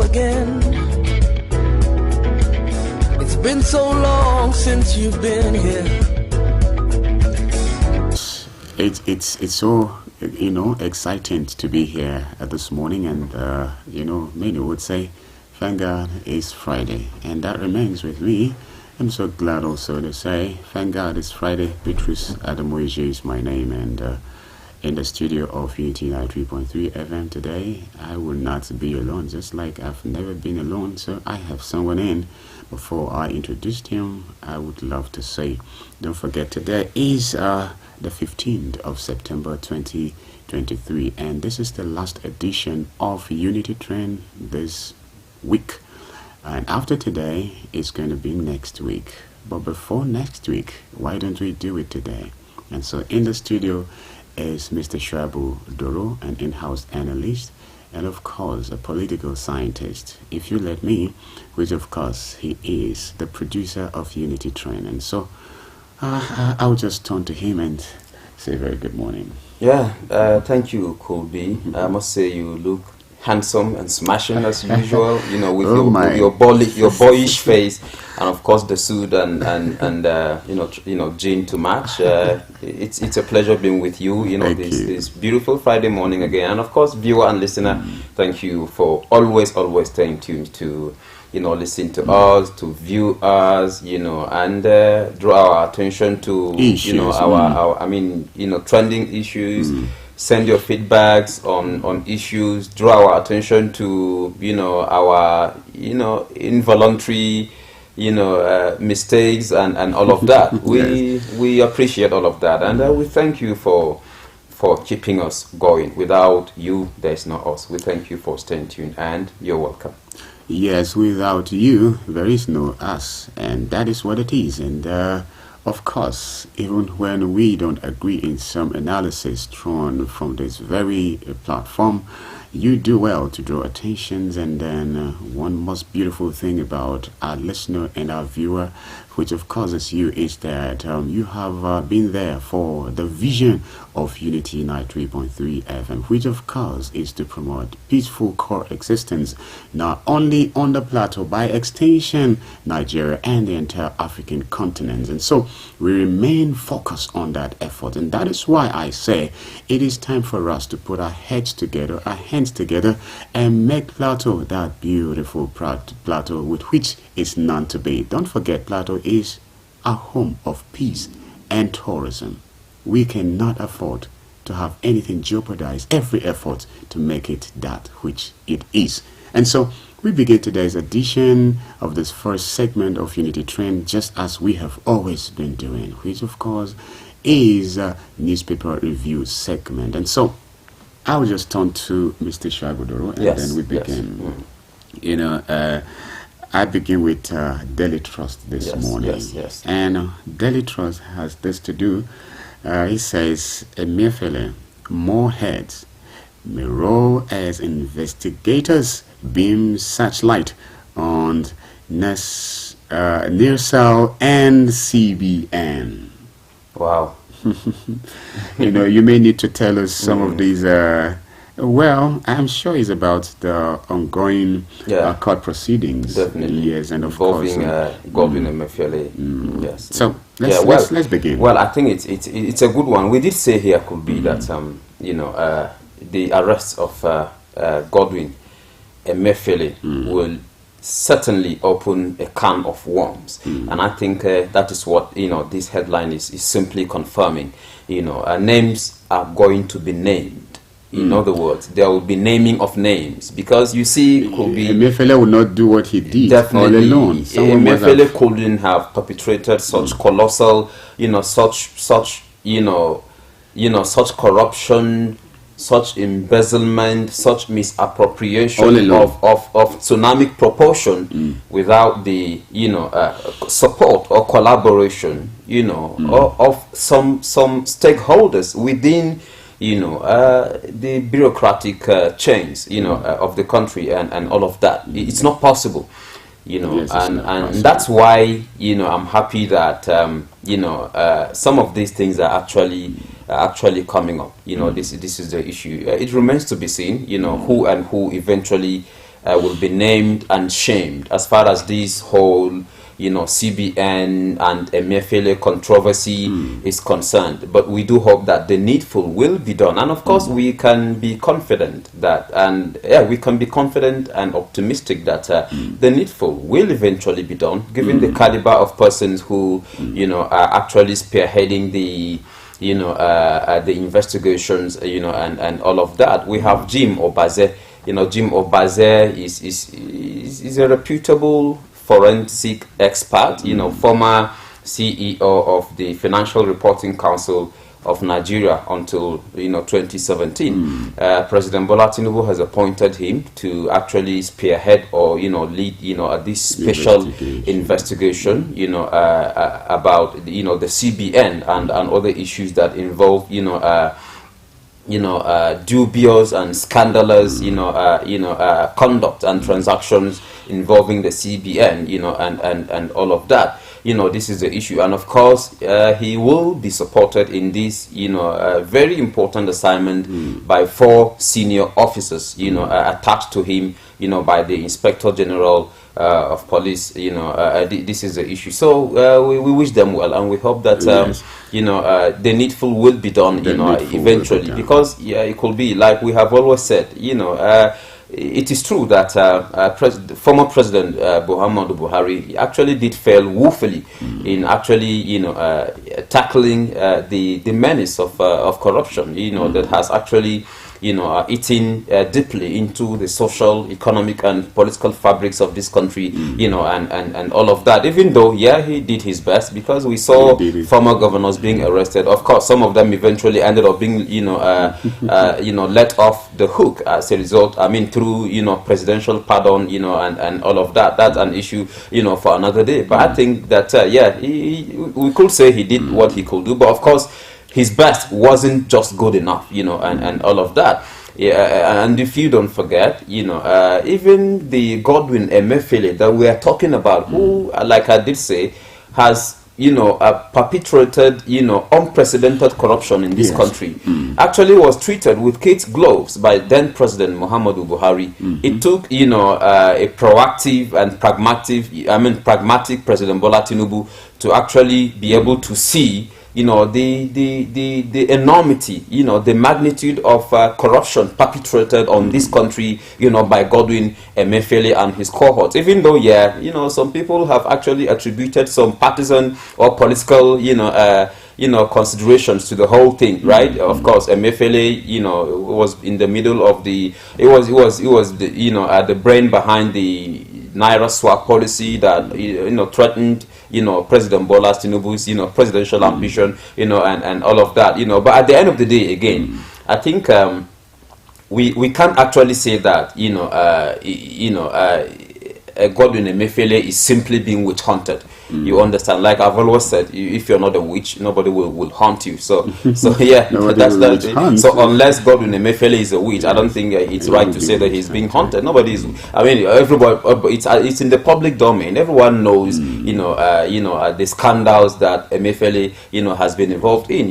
again. It's been so long since you've been here. It's so exciting to be here this morning, and many would say thank God it's Friday, and that remains with me. I'm so glad also to say thank God it's Friday. Beatrice Adamoije is my name, and in the studio of Unity 93.3 FM today, I will not be alone, just like I've never been alone. So I have someone in. Before I introduced him, I would love to say, don't forget, today is the 15th of September 2023, and this is the last edition of Unity Trend this week. And after today, it's going to be next week. But before next week, why don't we do it today? And so in the studio is Mr. Shabu Doro, an in-house analyst, and of course a political scientist, if you let me, which of course he is the producer of Unity Trend. And so I'll just turn to him and say very good morning. Yeah, thank you, Colby. I must say you look handsome and smashing as usual, with your boyish face, and of course the suit and jean to match. It's a pleasure being with you. This beautiful Friday morning again, and of course viewer and listener, thank you for always staying tuned to listen to us, to view us, and draw our attention to issues, trending issues. Send your feedbacks on issues. Draw our attention to our involuntary mistakes and all of that. We appreciate all of that, and we thank you for keeping us going. Without you, there's no us. We thank you for staying tuned, and you're welcome. Yes, without you, there is no us, and that is what it is. And of course, even when we don't agree in some analysis drawn from this very platform, you do well to draw attentions. And then one most beautiful thing about our listener and our viewer, which of course is you, is that you have been there for the vision of Unity 93.3 FM, which of course is to promote peaceful coexistence, not only on the plateau, by extension, Nigeria and the entire African continent. And so we remain focused on that effort. And that is why I say it is time for us to put our heads together, our hands together, and make Plateau that beautiful plateau with which is none to be. Don't forget, Plateau is a home of peace and tourism. We cannot afford to have anything jeopardize every effort to make it that which it is. And so we begin today's edition of this first segment of Unity Trend, just as we have always been doing, which of course is a newspaper review segment. And so I'll just turn to Mr. Shagudoro, and then we begin. Yes. I begin with Daily Trust this morning. Yes. And Daily Trust has this to do. He says, Emefiele, more heads may roll as investigators beam searchlight on Nersal and CBN. Wow. You may need to tell us some of these. Well, I'm sure it's about the ongoing court proceedings. Definitely. Yes, and of involving course, Governor Emefiele. Yes. So let's begin. Well, I think it's a good one. We did say here could be that the arrest of Godwin Emefiele will certainly open a can of worms, and I think that is what this headline is simply confirming. Names are going to be named. In other words, there will be naming of names, because you see, could be Emefiele will not do what he did all alone. Emefiele couldn't have perpetrated such colossal, such corruption, such embezzlement, such misappropriation of tsunami proportion without the support or collaboration of some stakeholders within the bureaucratic chains of the country and all of that. It's not possible. Yes, and that's why I'm happy that some of these things are actually coming up. This is the issue. It remains to be seen who eventually will be named and shamed as far as this whole CBN and Emefiele controversy is concerned. But we do hope that the needful will be done, and of course we can be confident that, we can be confident and optimistic that the needful will eventually be done, given the caliber of persons who are actually spearheading the the investigations, and all of that. We have Jim Obaze. Jim Obaze is a reputable forensic expert, former CEO of the Financial Reporting Council of Nigeria until 2017. President Bola Tinubu has appointed him to actually spearhead or lead this special investigation about the CBN and other issues that involve dubious and scandalous conduct and transactions involving the CBN and all of that. This is the issue, and of course he will be supported in this very important assignment by 4 senior officers attached to him by the Inspector General of Police. This is the issue, so we wish them well, and we hope that the needful will be done eventually, because it could be like we have always said. It is true that former President Muhammadu Buhari actually did fail woefully in actually tackling the menace of corruption that has actually eating deeply into the social, economic and political fabrics of this country, and all of that. Even though, he did his best, because we saw former governors being arrested. Of course, some of them eventually ended up being, let off the hook as a result. I mean, through, presidential pardon, and all of that. That's an issue, for another day. But I think that, we could say he did what he could do. But of course, his best wasn't just good enough, and all of that. And if you don't forget, even the Godwin Emefiele that we are talking about, who, like I did say, has perpetrated unprecedented corruption in this country, actually was treated with kid gloves by then President Muhammadu Buhari. It took a proactive and pragmatic President Bola Tinubu to actually be able to see the enormity, the magnitude of corruption perpetrated on this country, by Godwin Emefiele and his cohorts. Even though, some people have actually attributed some partisan or political, considerations to the whole thing, right? Of course, Emefiele, was in the middle of the, it was the brain behind the Naira swap policy that threatened President Bola Tinubu's presidential ambition, and all of that, but at the end of the day, again, I think we can't actually say that Godwin Emefiele is simply being witch hunted. You understand? Like I've always said, if you're not a witch, nobody will hunt you. So yeah, that's so unless Godwin Emefiele is a witch, I don't think it's right to say that he's being hunted. Nobody is. I mean, everybody. It's in the public domain. Everyone knows, the scandals that Emefiele, has been involved in.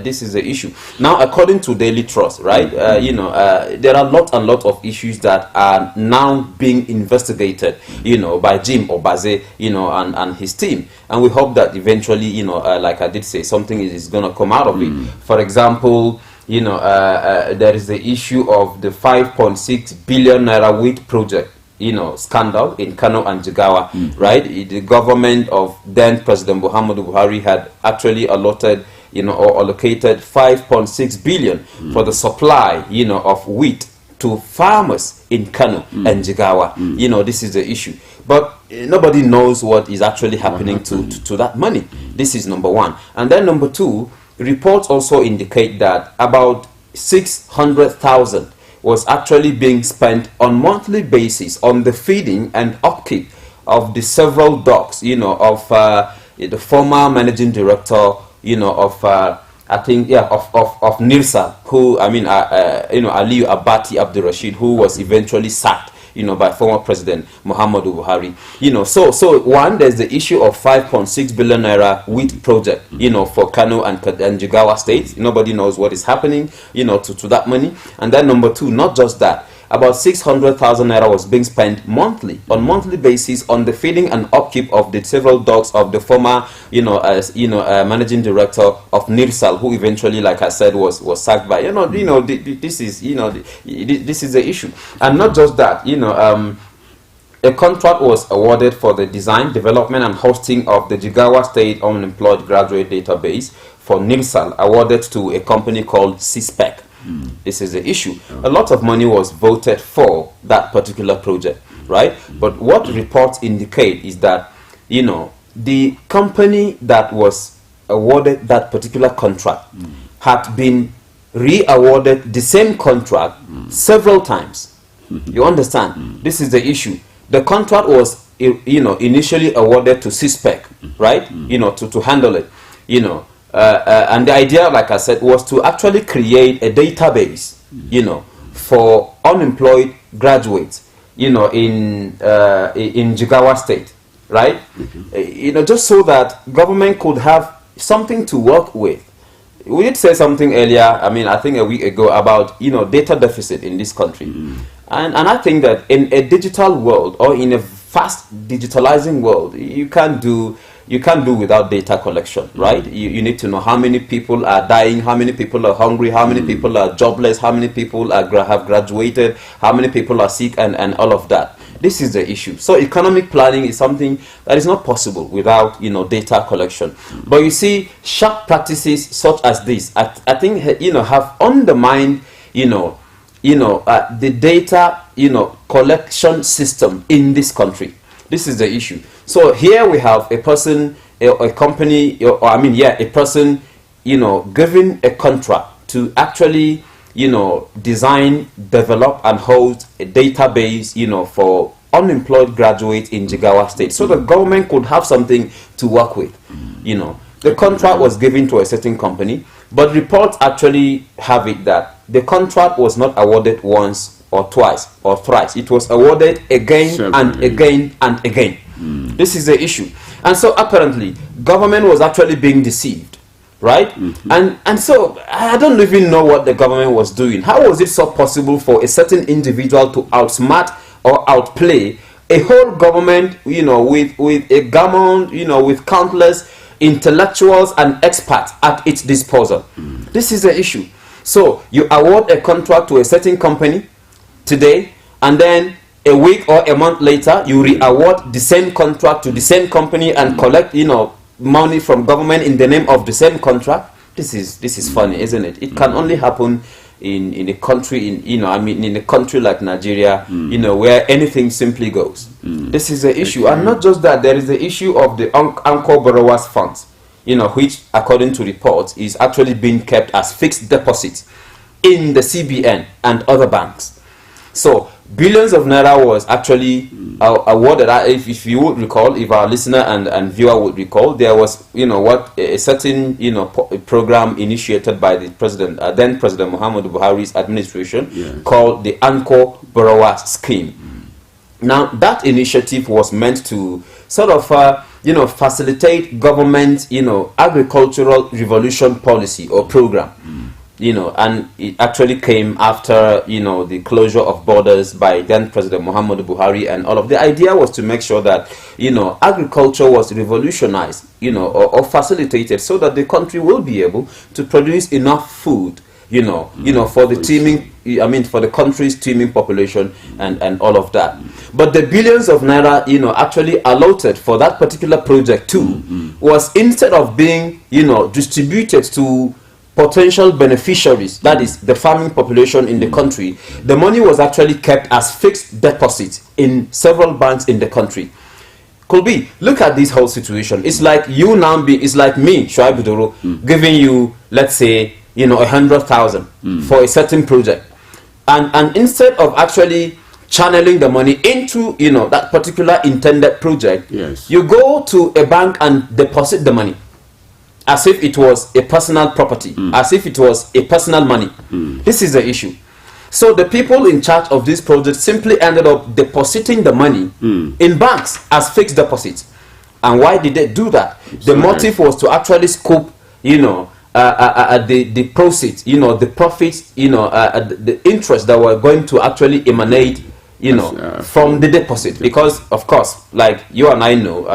This is the issue. Now, according to Daily Trust, right? There are lot of issues that are now being investigated, by Jim Obaze, and his team, and we hope that eventually, like I did say, something is going to come out of it. For example, there is the issue of the 5.6 billion naira wheat project, scandal in Kano and Jigawa, right? The government of then President Muhammadu Buhari had actually allotted, or allocated 5.6 billion for the supply, of wheat to farmers in Kano and Jigawa. This is the issue. But nobody knows what is actually happening to that money. This is number one. And then number two, reports also indicate that about 600,000 was actually being spent on monthly basis on the feeding and upkeep of the several dogs, of the former managing director, of NIRSA, who, Aliyu Abati Abdul Rashid, who was eventually sacked, by former President Muhammadu Buhari. So one, there's the issue of 5.6 billion naira wheat project, for Kano and Jigawa states. Nobody knows what is happening, to that money. And then number two, not just that, about 600,000 naira was being spent monthly, on monthly basis, on the feeding and upkeep of the several dogs of the former, managing director of NIRSAL, who eventually, like I said, was sacked by, this is the issue. And not just that, a contract was awarded for the design, development, and hosting of the Jigawa State Unemployed Graduate Database for NIRSAL, awarded to a company called CSPEC. This is the issue. A lot of money was voted for that particular project, right? But what reports indicate is that, the company that was awarded that particular contract had been re-awarded the same contract several times. You understand? This is the issue. The contract was, initially awarded to CSPEC, right? To handle it, and the idea, like I said, was to actually create a database, for unemployed graduates, in Jigawa State, right? Just so that government could have something to work with. We did say something earlier, I think a week ago, about, data deficit in this country. And I think that in a digital world, or in a fast digitalizing world, you can't do without data collection, right? You need to know how many people are dying, how many people are hungry, how many people are jobless, how many people have graduated, how many people are sick, and all of that. This is the issue. So economic planning is something that is not possible without, data collection. But you see, sharp practices such as this, I think, have undermined, the data, collection system in this country. This is the issue. So here we have a person, a company, a person, given a contract to actually, design, develop, and host a database, for unemployed graduates in Jigawa State, so the government could have something to work with. The contract was given to a certain company, but reports actually have it that the contract was not awarded once or twice or thrice. It was awarded again and again and again. This is the issue. And so apparently government was actually being deceived, right? And so I don't even know what the government was doing. How was it so possible for a certain individual to outsmart or outplay a whole government, with a government, with countless intellectuals and experts at its disposal? This is the issue. So you award a contract to a certain company today, and then a week or a month later you re-award the same contract to the same company and collect, money from government in the name of the same contract. This is funny, isn't it? It can only happen in a country, in a country like Nigeria, where anything simply goes. This is the issue. And not just that, there is the issue of the anchor borrowers funds, which, according to reports, is actually being kept as fixed deposits in the CBN and other banks. So billions of naira was actually awarded. If you would recall, if our listener and viewer would recall, there was, a certain, program initiated by the president, then President Muhammadu Buhari's administration, called the Anchor Borrowers Scheme. Now, that initiative was meant to sort of, facilitate government, agricultural revolution policy or program. And it actually came after, the closure of borders by then President Muhammadu Buhari, and all of the idea was to make sure that, agriculture was revolutionized, or facilitated, so that the country will be able to produce enough food, for the teeming, for the country's teeming population and all of that. But the billions of naira, actually allotted for that particular project too, was, instead of being, distributed to potential beneficiaries, that is the farming population in the country, the money was actually kept as fixed deposits in several banks in the country. Could be, look at this whole situation. It's like you now it's like me, Shuaib Doro, giving you, let's say, 100,000 for a certain project, and instead of actually channeling the money into, that particular intended project, you go to a bank and deposit the money as if it was a personal property, as if it was a personal money. This is the issue. So the people in charge of this project simply ended up depositing the money in banks as fixed deposits. And why did they do that? The motive was to actually scoop, the proceeds, the profits, the interest that were going to actually emanate, from the deposit. Because of course, like you and I know,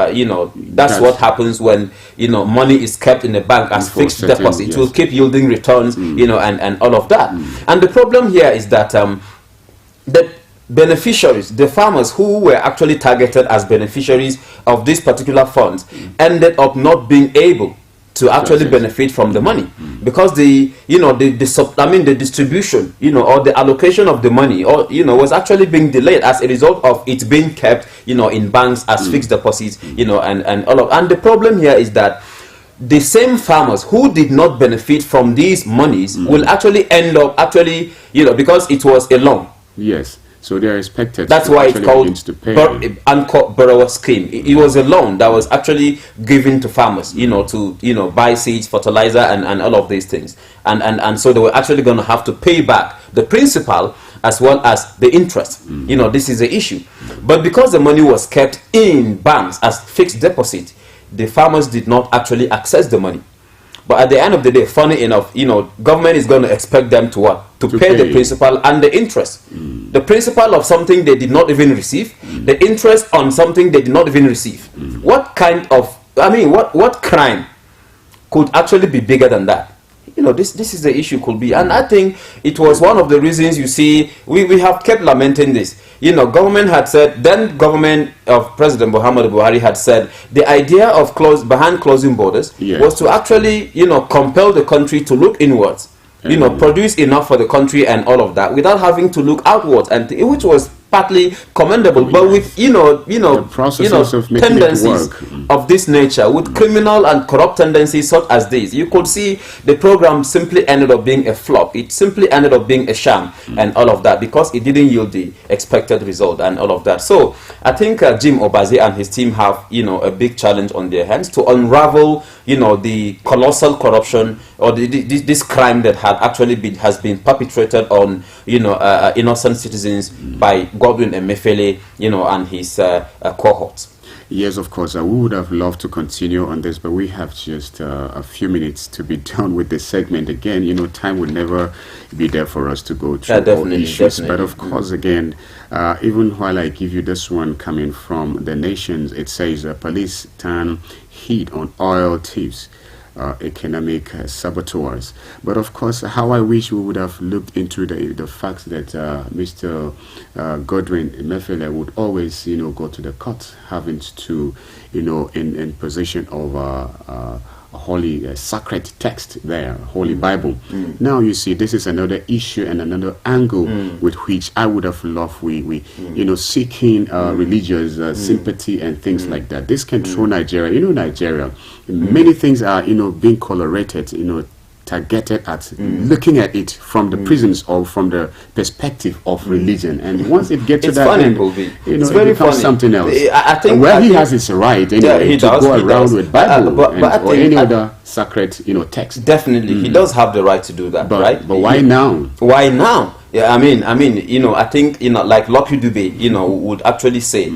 that's what happens when money is kept in the bank as fixed deposit. It will keep yielding returns, and all of that. And the problem here is that the beneficiaries, the farmers who were actually targeted as beneficiaries of these particular funds, ended up not being able to actually benefit from the money, because the distribution, or the allocation of the money, was actually being delayed as a result of it being kept, in banks as fixed deposits, and all of. And the problem here is that the same farmers who did not benefit from these monies will actually end up because it was a loan. Yes. So they are expected. That's why it's called borrower scheme. It was a loan that was actually given to farmers, to buy seeds, fertilizer, and all of these things. And so they were actually going to have to pay back the principal as well as the interest. This is the issue. But because the money was kept in banks as fixed deposit, the farmers did not actually access the money. But at the end of the day, funny enough, government is going to expect them to what? To pay the principal and the interest. The principal of something they did not even receive, the interest on something they did not even receive. What kind of, what crime could actually be bigger than that? This is the issue, could be. And I think it was one of the reasons, you see, we have kept lamenting this. Government had said, then government of President Muhammadu Buhari had said, the idea of behind closing borders was to actually, compel the country to look inwards, produce enough for the country and all of that, without having to look outwards, and which was partly commendable, but with tendencies of this nature, with criminal and corrupt tendencies such as this, you could see the program simply ended up being a flop. It simply ended up being a sham and all of that, because it didn't yield the expected result and all of that. So I think Jim Obaze and his team have a big challenge on their hands to unravel the colossal corruption or this crime that has been perpetrated on innocent citizens by Godwin Emefiele, and his cohorts. Yes, of course. We would have loved to continue on this, but we have just a few minutes to be done with this segment. Again, time will never be there for us to go through all issues. But of course, again, even while I give you this one coming from The Nations, it says police turn heat on oil thieves. Economic saboteurs. But of course, how I wish we would have looked into the fact that Mr. Godwin Emefiele would always, go to the court, having to, in possession of a holy sacred text there, Holy Bible. Now you see, this is another issue and another angle with which I would have loved we seeking religious sympathy and things like that. This can throw Nigeria. Nigeria, many things are being colorated, targeted at looking at it from the prisons or from the perspective of religion, and once it gets to that end, it becomes something else. I think he has his right anyway to go around with Bible or any other sacred text. Definitely, he does have the right to do that, right? But why now? Why now? Yeah, I think like Lucky Dube, would actually say,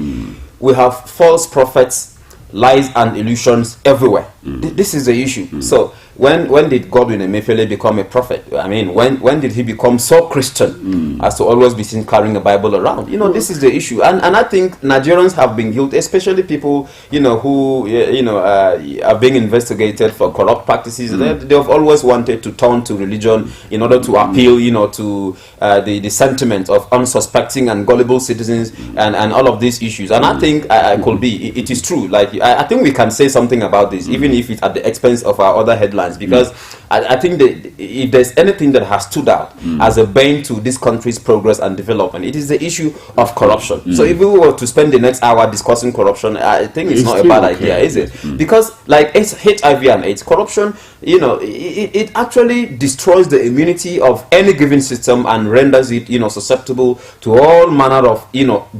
we have false prophets, lies and illusions everywhere. This is the issue. So when did Godwin Emefiele become a prophet? When did he become so Christian as to always be seen carrying a Bible around? This is the issue. And I think Nigerians have been guilty, especially people, who, are being investigated for corrupt practices. They have always wanted to turn to religion in order to appeal, to the sentiment of unsuspecting and gullible citizens and all of these issues. And I think it is true. Like, I think we can say something about this, even if it's at the expense of our other headlines, because I think that if there's anything that has stood out as a bane to this country's progress and development, it is the issue of corruption. So if we were to spend the next hour discussing corruption, I think it's not a bad idea, is it? Because like it's HIV and AIDS, corruption, it actually destroys the immunity of any given system and renders it, susceptible to all manner of,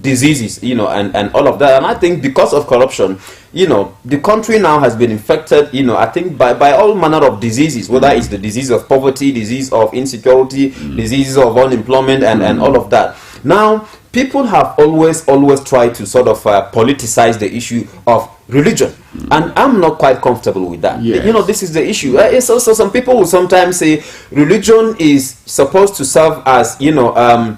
diseases, and all of that. And I think because of corruption, the country now has been infected, I think by all manner of diseases, whether it's the disease of poverty, disease of insecurity, diseases of unemployment, and all of that. Now, people have always tried to sort of politicize the issue of religion, and I'm not quite comfortable with that. Yes. You know, this is the issue. It's also, some people will sometimes say religion is supposed to serve as, you know,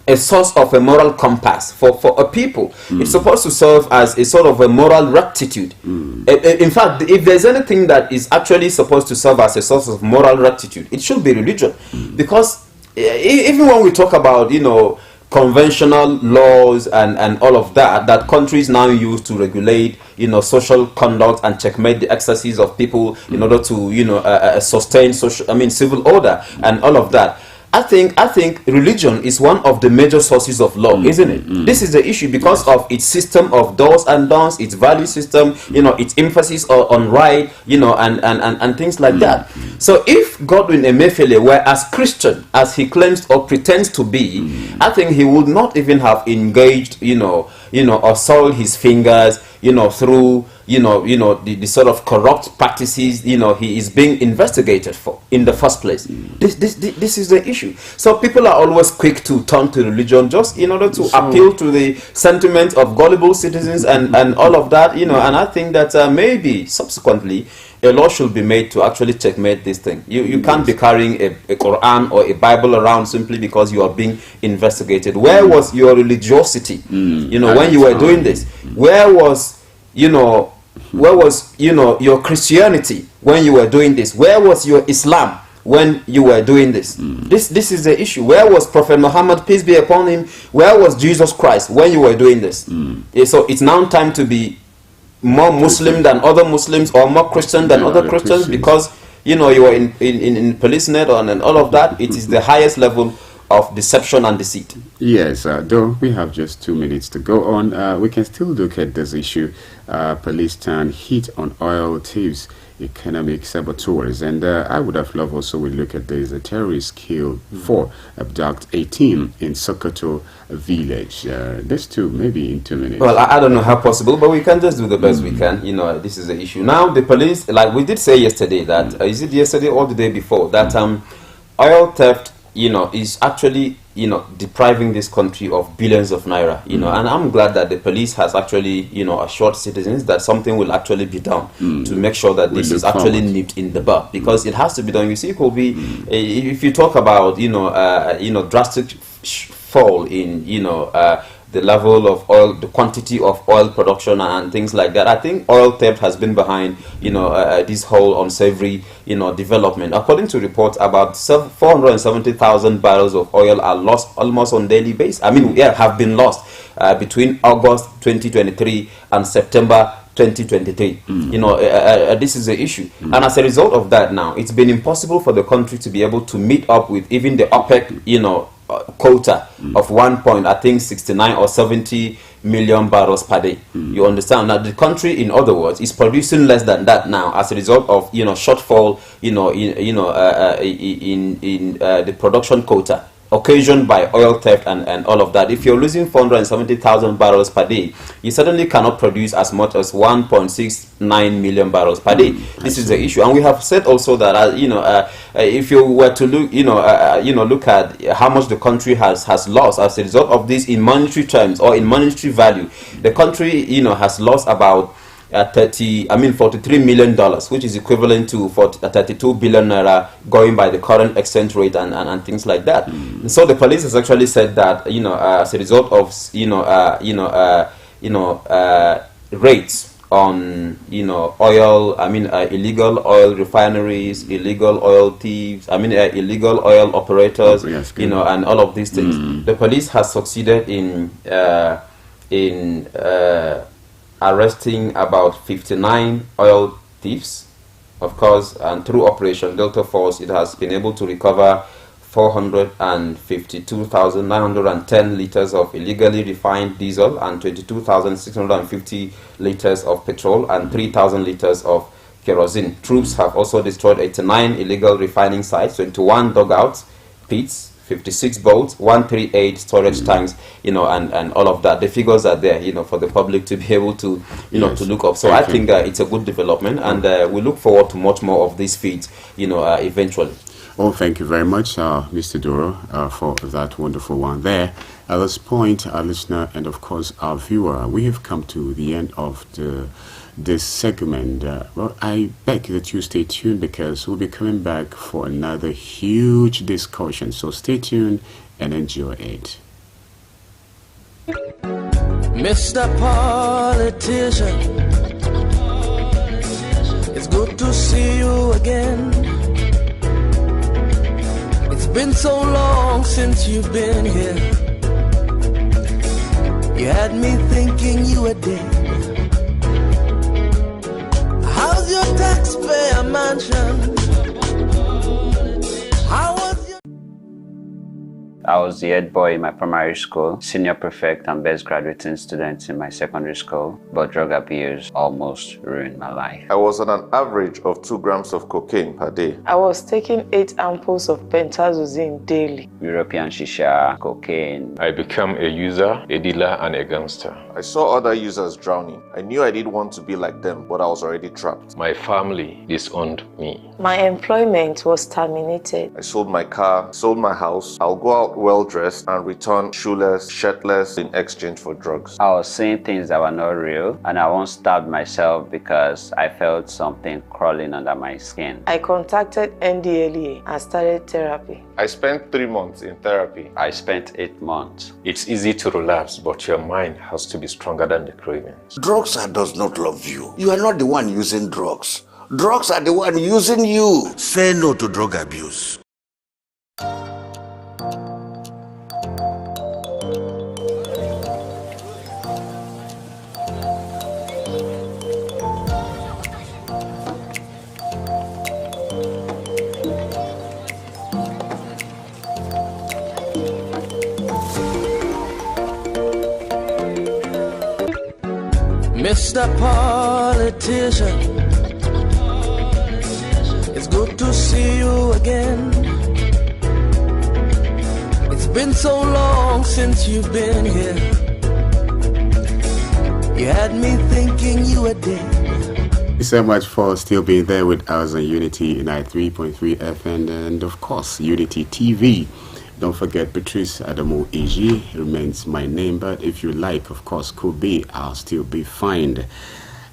a source of a moral compass for a people. It's supposed to serve as a sort of a moral rectitude. In fact, if there's anything that is actually supposed to serve as a source of moral rectitude, it should be religion. Because even when we talk about, you know, conventional laws and all of that countries now use to regulate, you know, social conduct and checkmate the excesses of people in order to, you know, sustain civil order and all of that. I think religion is one of the major sources of law, isn't it? This is the issue because of its system of do's and don'ts, its value system, you know, its emphasis on right, you know, and things like that. So if Godwin Emefiele were as Christian as he claims or pretends to be, I think he would not even have engaged, you know, or soiled his fingers, you know, through, the sort of corrupt practices, you know, he is being investigated for in the first place. This is the issue. So people are always quick to turn to religion just in order to appeal to the sentiments of gullible citizens and all of that, you know, and I think that maybe subsequently a law should be made to actually checkmate this thing. You can't be carrying a Quran or a Bible around simply because you are being investigated. Where was your religiosity, you know, when you were doing this? Where was your Christianity when you were doing this? Where was your Islam when you were doing this? This is the issue. Where was Prophet Muhammad, peace be upon him? Where was Jesus Christ when you were doing this? So it's now time to be more Muslim than other Muslims, or more Christian than other Christians, because, you know, you are in police net and all of that. It is the highest level of deception and deceit. Yes, though we have just 2 minutes to go on, we can still look at this issue. Police turn heat on oil thieves, economic saboteurs, and I would have loved also we look at this. A terrorist killed 4, abduct 18 in Sokoto village. This too, maybe in 2 minutes. Well, I don't know how possible, but we can just do the best we can. You know, this is the issue. Now, the police, like we did say yesterday, that is it yesterday or the day before, that oil theft, you know, is actually, you know, depriving this country of billions of naira, you know, and I'm glad that the police has actually, you know, assured citizens that something will actually be done to make sure that this is actually nipped in the bud, because it has to be done. You see, it could be, if you talk about, drastic fall in, the level of oil, the quantity of oil production and things like that, I think oil theft has been behind, this whole unsavory, development. According to reports, about 470,000 barrels of oil are lost almost on daily basis. Have been lost between August 2023 and September 2023. This is the issue, and as a result of that, now it's been impossible for the country to be able to meet up with even the OPEC, quota of 69 or 70 million barrels per day. You understand? Now the country, in other words, is producing less than that now as a result of shortfall in the production quota occasioned by oil theft and all of that. If you're losing 470,000 barrels per day, you certainly cannot produce as much as 1.69 million barrels per day. This is the issue, and we have said also that if you were to look, look at how much the country has lost as a result of this in monetary terms or in monetary value, the country has lost about $43 million, which is equivalent to 32 billion naira, going by the current exchange rate and things like that. So the police has actually said that as a result of rates on oil, illegal oil refineries, illegal oil thieves, illegal oil operators, and all of these things. The police has succeeded in arresting about 59 oil thieves, of course, and through Operation Delta Force, it has been able to recover 452,910 liters of illegally refined diesel and 22,650 liters of petrol and 3,000 liters of kerosene. Troops have also destroyed 89 illegal refining sites, 21 dugouts, pits, 56 boats, 138 storage tanks, and all of that. The figures are there, for the public to be able to, to look up. So I think it's a good development, and we look forward to much more of these feats, eventually. Oh, thank you very much, Mr. Doro, for that wonderful one there. At this point, our listener and, of course, our viewer, we have come to the end of this segment. Well, I beg that you stay tuned because we'll be coming back for another huge discussion. So stay tuned and enjoy it. Mr. Politician, it's good to see you again. It's been so long since you've been here. You had me thinking you were dead. How's your taxpayer mansion? How was your... I was the head boy in my primary school, senior prefect and best graduating student in my secondary school, but drug abuse almost ruined my life. I was on an average of 2 grams of cocaine per day. I was taking 8 ampoules of pentazosine daily. European shisha, cocaine. I became a user, a dealer, and a gangster. I saw other users drowning. I knew I didn't want to be like them, but I was already trapped. My family disowned me. My employment was terminated. I sold my car, sold my house. I'll go out well-dressed and return shoeless, shirtless in exchange for drugs. I was saying things that were not real, and I once stabbed myself because I felt something crawling under my skin. I contacted NDLEA and started therapy. I spent 3 months in therapy. I spent 8 months. It's easy to relapse, but your mind has to be stronger than the cravings. Drugs does not love you. You are not the one using drugs. Drugs are the one using you. Say no to drug abuse. Mr. Politician, it's good to see you again. It's been so long since you've been here. You had me thinking you were dead. Thank you so much for still being there with us on Unity 93.3 FM and, of course, Unity TV. Don't forget, Patrice Adamo Eji remains my name, but if you like, of course, could be, I'll still be fine.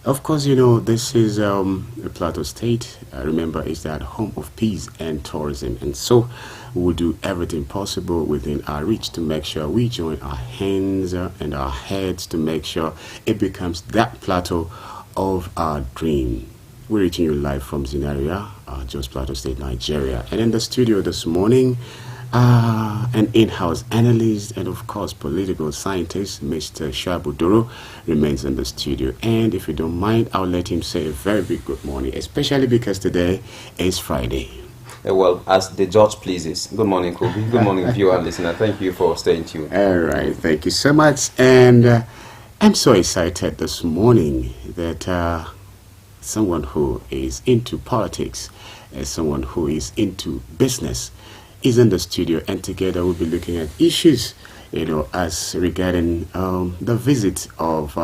Of course, you know, this is a Plateau State. Remember, it's that home of peace and tourism. And so we will do everything possible within our reach to make sure we join our hands and our heads to make sure it becomes that plateau of our dream. We're reaching you live from ZINARIYA, Jos Plateau State, Nigeria. And in the studio this morning, an in-house analyst and, of course, political scientist, Mr. Shabu Doro, remains in the studio. And if you don't mind, I'll let him say a very big good morning, especially because today is Friday. Well, as the judge pleases. Good morning, Kobe. Good morning, viewer and listener. Thank you for staying tuned. All right, thank you so much. And I'm so excited this morning that someone who is into politics, as someone who is into business, is in the studio, and together we'll be looking at issues, you know, as regarding the visit of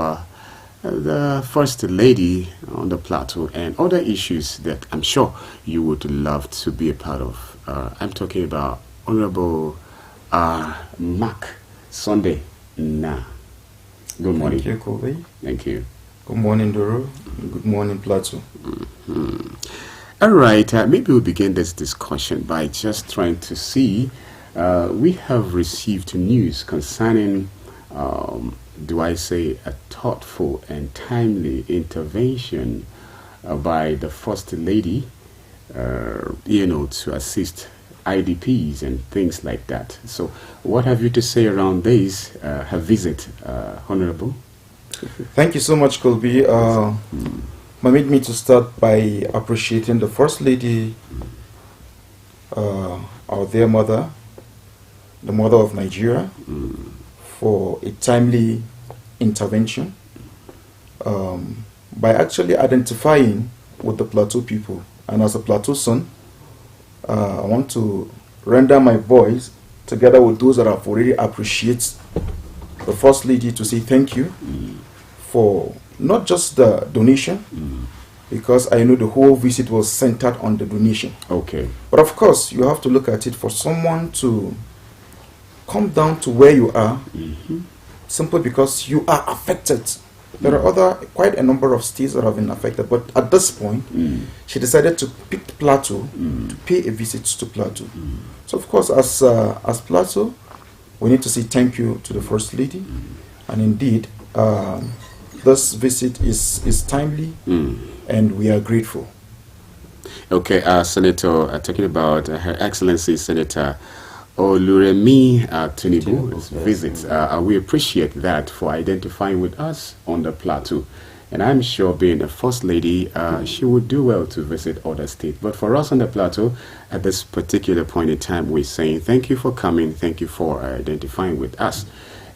the First Lady on the plateau and other issues that I'm sure you would love to be a part of. I'm talking about Honorable Mark Sunday. Good morning. Thank you, Kobe. Thank you. Good morning, Doro. Good morning, Plateau. All right, maybe we'll begin this discussion by just trying to see, we have received news concerning, do I say, a thoughtful and timely intervention by the First Lady, you know, to assist IDPs and things like that. So what have you to say around this, her visit, Honorable? Thank you so much, Colby. Permit me to start by appreciating the First Lady, our dear mother, the mother of Nigeria, for a timely intervention by actually identifying with the Plateau people. And as a Plateau son, I want to render my voice together with those that have already appreciated the First Lady to say thank you for not just the donation, because I know the whole visit was centered on the donation. Okay. But of course, you have to look at it for someone to come down to where you are, simply because you are affected. There are quite a number of states that have been affected, but at this point, she decided to pick Plateau to pay a visit to Plateau. So of course, as Plateau, we need to say thank you to the First Lady, and indeed, this visit is timely, and we are grateful. Okay, Senator, talking about Her Excellency Senator Oluremi Tinubu's visit. We appreciate that for identifying with us on the Plateau. And I'm sure, being a First Lady, she would do well to visit other states. But for us on the Plateau, at this particular point in time, we're saying thank you for coming, thank you for identifying with us.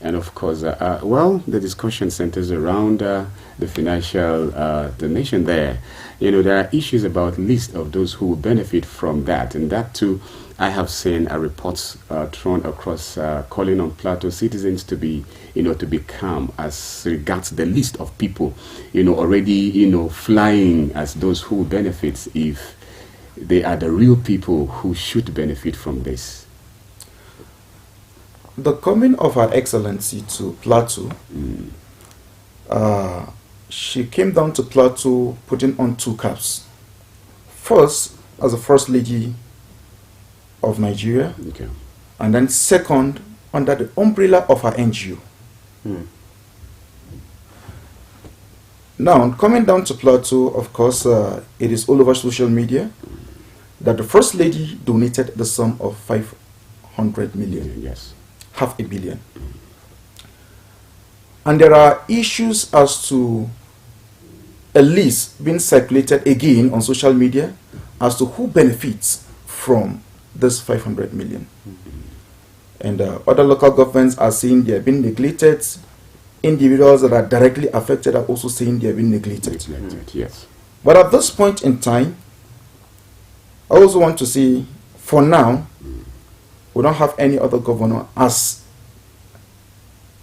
And of course, well, the discussion centers around the financial donation there. You know, there are issues about list of those who will benefit from that. And that too, I have seen reports thrown across calling on Plateau citizens to be, to be calm as regards the list of people, already, flying as those who benefit, if they are the real people who should benefit from this. The coming of Her Excellency to Plateau, she came down to Plateau putting on two caps. First, as a First Lady of Nigeria, and then second, under the umbrella of her NGO. Now, coming down to Plateau, of course, it is all over social media that the First Lady donated the sum of 500 million. Yes. $500 million. And there are issues as to a list being circulated again on social media as to who benefits from this 500 million. And other local governments are saying they have been neglected. Individuals that are directly affected are also saying they have been neglected. Yes. But at this point in time, I also want to say, for now, we don't have any other governor as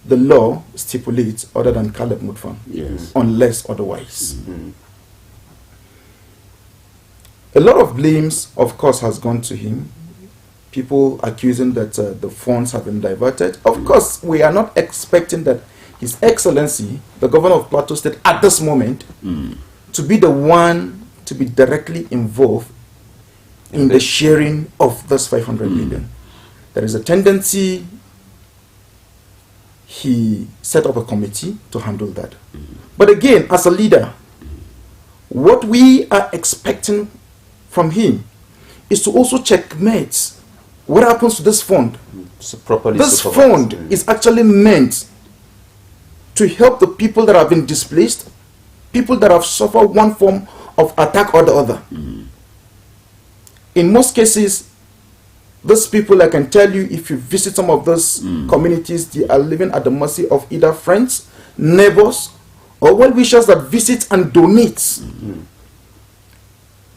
the law stipulates other than Caleb Mutfwang, unless otherwise. A lot of blames, of course, has gone to him. People accusing that the funds have been diverted. Of course, we are not expecting that His Excellency, the Governor of Plateau State, at this moment, to be the one to be directly involved in the sharing of this 500 million. There is a tendency he set up a committee to handle that. But again, as a leader, what we are expecting from him is to also checkmate what happens to this fund. This fund is actually meant to help the people that have been displaced, people that have suffered one form of attack or the other. In most cases, those people, I can tell you, if you visit some of those communities, they are living at the mercy of either friends, neighbors, or well-wishers that visit and donate.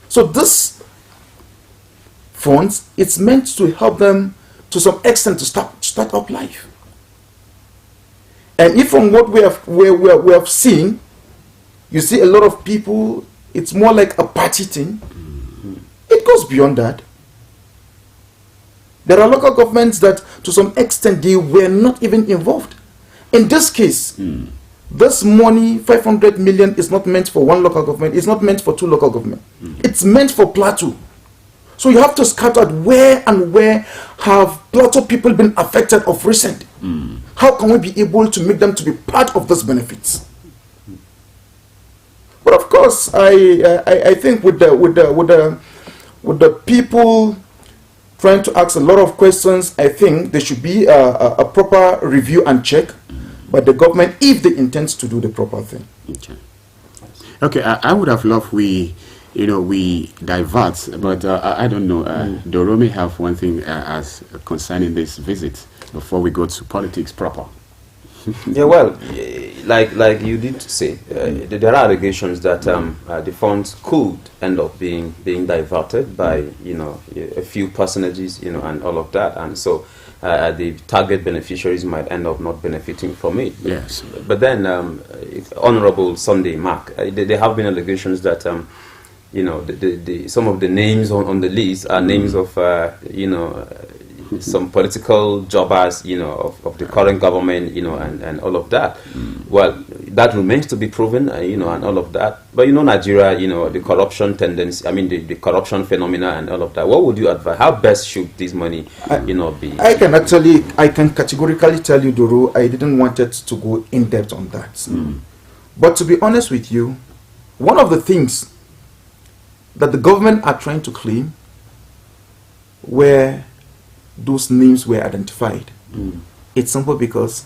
So this funds, it's meant to help them to some extent to start up life. And if from what we have seen, you see a lot of people, it's more like a party thing. It goes beyond that. There are local governments that, to some extent, they were not even involved. In this case, this money, 500 million, is not meant for one local government. It's not meant for two local governments. It's meant for Plateau. So you have to scout out where and where have Plateau people been affected of recent. How can we be able to make them to be part of those benefits? But of course, I think with the people trying to ask a lot of questions, I think there should be a proper review and check by the government if they intend to do the proper thing. Okay, I would have loved we divert, but I don't know. Doro may have one thing as concerning this visit before we go to politics proper. Yeah, well, like you did say, there are allegations that the funds could end up being diverted by a few personages, and all of that, and so the target beneficiaries might end up not benefiting from it. Yes. But then Honorable Sunday Mark. There have been allegations that some of the names on the list are names of some political jobbers, of the current government, and all of that. Well, that remains to be proven, and all of that. But Nigeria, the corruption tendency, the corruption phenomena and all of that. What would you advise? How best should this money, be? I can categorically tell you, Duru, I didn't want it to go in depth on that. But to be honest with you, one of the things that the government are trying to claim where those names were identified, it's simple because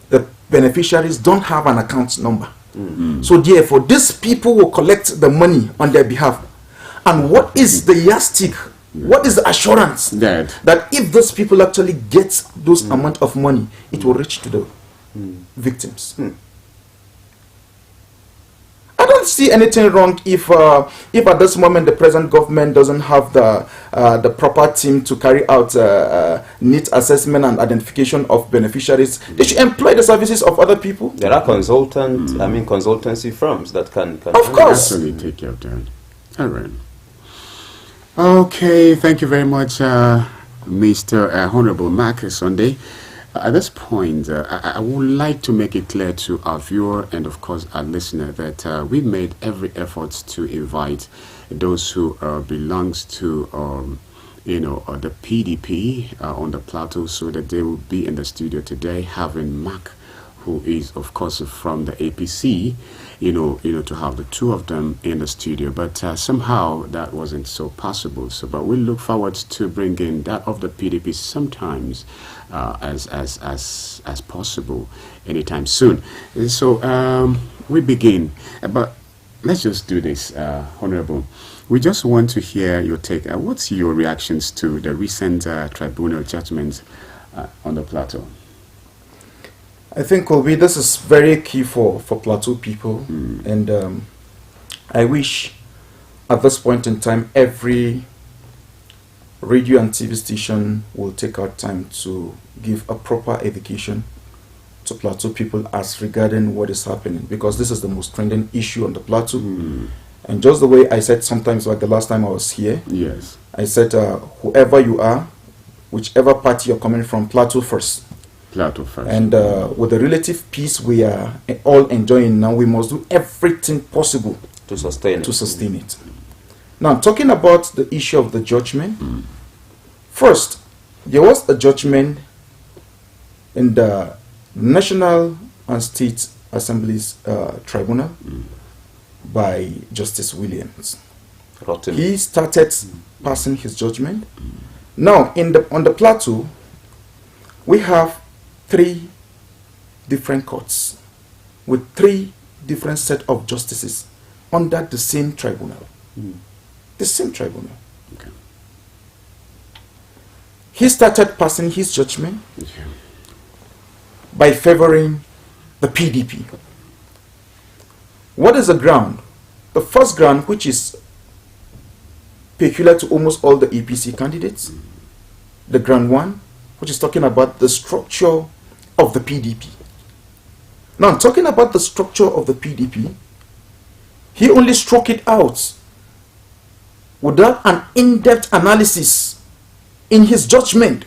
the beneficiaries don't have an account number. So therefore, these people will collect the money on their behalf. And what is the yardstick? What is the assurance that if those people actually get those amount of money, it will reach to the victims? I don't see anything wrong if at this moment the present government doesn't have the proper team to carry out neat assessment and identification of beneficiaries. They should employ the services of other people. There are consultancy firms that can of course actually take care of that. All right. Okay, thank you very much, Mr. Honorable Mark Sunday. At this point, I would like to make it clear to our viewer and, of course, our listener that we've made every effort to invite those who belongs to, the PDP on the plateau, so that they will be in the studio today, having Mark, who is, of course, from the APC, to have the two of them in the studio. But somehow that wasn't so possible. But we look forward to bringing that of the PDP sometimes as possible anytime soon. So we begin. But let's just do this, Honorable. We just want to hear your take. What's your reactions to the recent tribunal judgments on the plateau? I think, Colby, this is very key for plateau people, and I wish at this point in time every radio and TV station will take out time to give a proper education to plateau people as regarding what is happening, because this is the most trending issue on the plateau. And just the way I said sometimes, like the last time I was here, yes, I said whoever you are, whichever party you're coming from, plateau first. And with the relative peace we are all enjoying now, we must do everything possible to sustain it. Now, talking about the issue of the judgment, first, there was a judgment in the National and State Assemblies Tribunal by Justice Williams. He started passing his judgment. Now, on the plateau, we have 3 different courts with 3 different set of justices under the same tribunal. The same tribunal. Okay. He started passing his judgment by favoring the PDP. What is the ground? The first ground, which is peculiar to almost all the APC candidates, the ground 1, which is talking about the structure of the PDP. Now, talking about the structure of the PDP, he only struck it out without an in-depth analysis in his judgment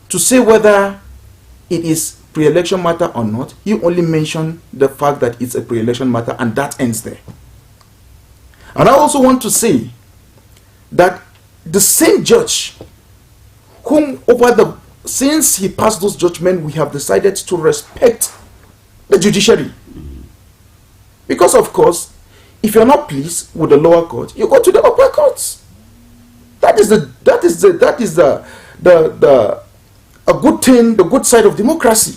to say whether it is pre-election matter or not. He only mentioned the fact that it's a pre-election matter, and that ends there. And I also want to say that the same judge whom since he passed those judgments, we have decided to respect the judiciary. Because, of course, if you're not pleased with the lower court, you go to the upper courts. That is a good thing, the good side of democracy.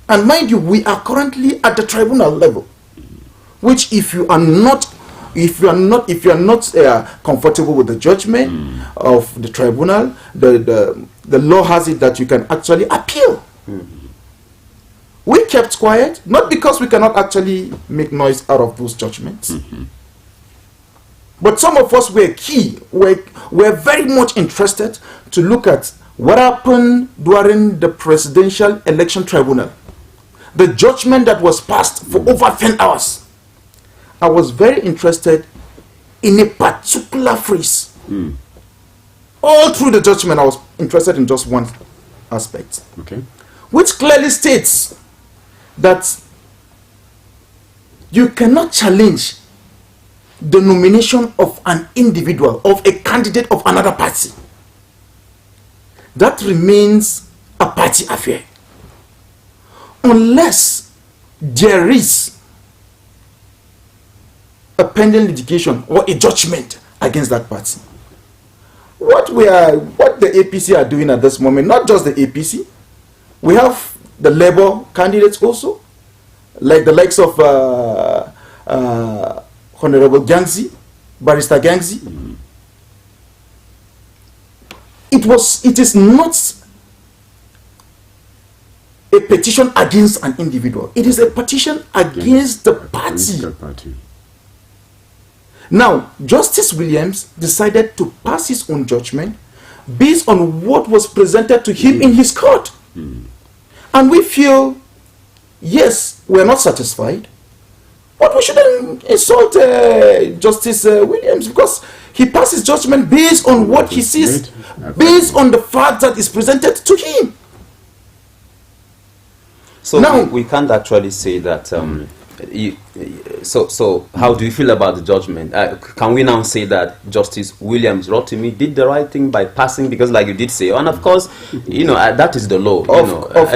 And mind you, we are currently at the tribunal level, which if you are not comfortable with the judgment of the tribunal, the law has it that you can actually appeal. We kept quiet, not because we cannot actually make noise out of those judgments, but some of us were very much interested to look at what happened during the presidential election tribunal. the judgment that was passed for over 10 hours, I was very interested in a particular phrase. All through the judgment, I was interested in just one aspect, which clearly states that you cannot challenge the nomination of an individual, of a candidate of another party. That remains a party affair, unless there is a pending litigation or a judgment against that party. What the APC are doing at this moment, not just the APC, we have the Labour candidates also, like the likes of Honorable Gangzi, Barrister Gangzi. It is not a petition against an individual. It is a petition against the party. Now, Justice Williams decided to pass his own judgment based on what was presented to him in his court. And we feel, yes, we are not satisfied, but we shouldn't insult Justice Williams, because he passed his judgment based on what he sees, based on the fact that is presented to him. So now, we can't actually say that. So how do you feel about the judgment? Can we now say that Justice Williams Rotimi did the right thing by passing? Because, like you did say, and of course, that is the law.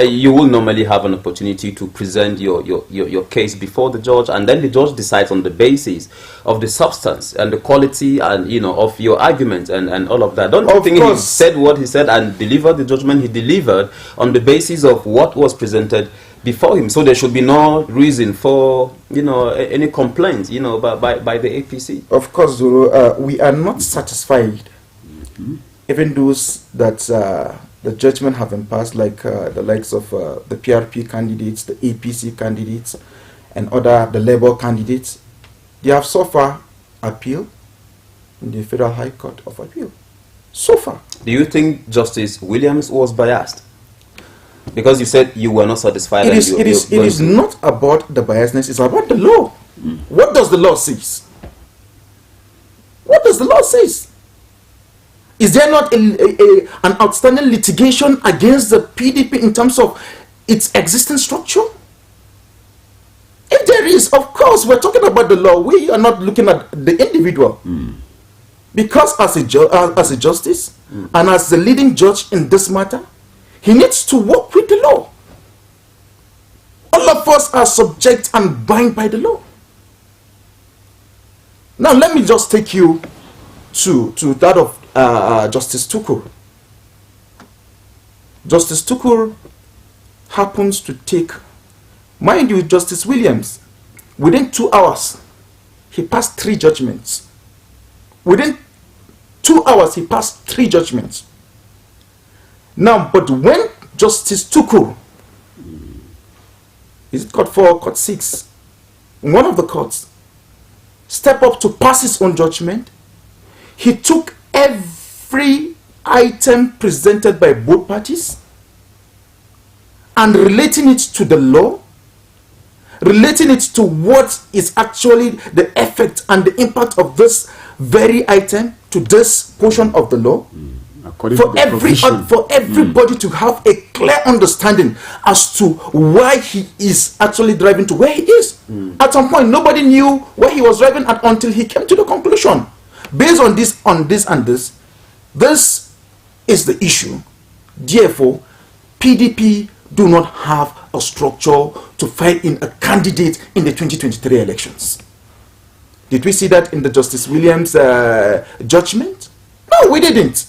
You will normally have an opportunity to present your case before the judge, and then the judge decides on the basis of the substance and the quality and of your argument and all of that. Don't you think he said what he said and delivered the judgment he delivered on the basis of what was presented before him? So there should be no reason for any complaints by the APC. Of course, we are not satisfied, even those that the judgment have been passed, like the likes of the PRP candidates, the APC candidates, and the Labour candidates. They have so far appealed in the Federal High Court of Appeal. So far. Do you think Justice Williams was biased? Because you said you were not satisfied. It is not about the biasness, it's about the law. What does the law say? What does the law say? Is there not an outstanding litigation against the PDP in terms of its existing structure? If there is, of course, we're talking about the law. We are not looking at the individual. Because as a justice and as the leading judge in this matter, he needs to work with the law. All of us are subject and bound by the law. Now let me just take you to that of Justice Tukur. Justice Tukur happens to take, mind you, Justice Williams, within 2 hours, he passed 3 judgments. Within 2 hours, he passed 3 judgments. Now, but when Justice Tukur, is it court 4 or court 6, one of the courts, stepped up to pass his own judgment, he took every item presented by both parties and relating it to the law, relating it to what is actually the effect and the impact of this very item to this portion of the law. For everybody to have a clear understanding as to why he is actually driving to where he is. At some point, nobody knew where he was driving at until he came to the conclusion. Based on this, and this, this is the issue. Therefore, PDP do not have a structure to fight in a candidate in the 2023 elections. Did we see that in the Justice Williams judgment? No, we didn't.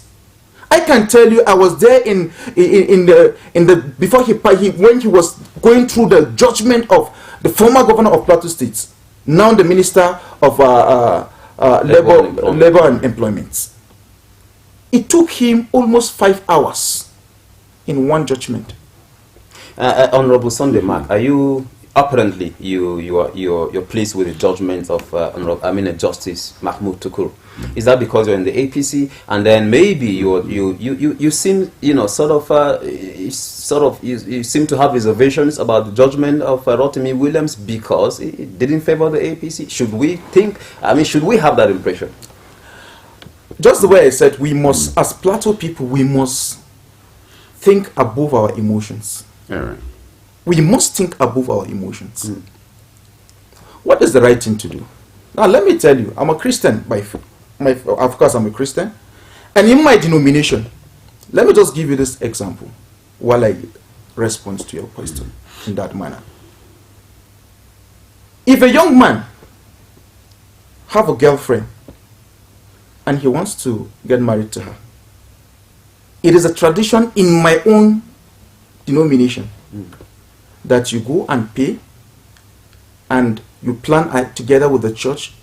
I can tell you, I was there in the before when he was going through the judgment of the former governor of Plateau State, now the Minister of Labor and Employment. It took him almost 5 hours in one judgment. Honorable Sunday Mark, are you apparently you're pleased with the judgment of Justice Mahmoud Tukur. Is that because you're in the APC, and then maybe you seem you seem to have reservations about the judgment of Rotimi Williams because it didn't favor the APC? Should we have that impression? Just the way I said, we must, as Plateau people, we must think above our emotions. Yeah. We must think above our emotions. What is the right thing to do? Now, let me tell you, I'm a Christian of course, I'm a Christian. And in my denomination, let me just give you this example while I respond to your question in that manner. If a young man have a girlfriend and he wants to get married to her, it is a tradition in my own denomination that you go and pay and you plan together with the church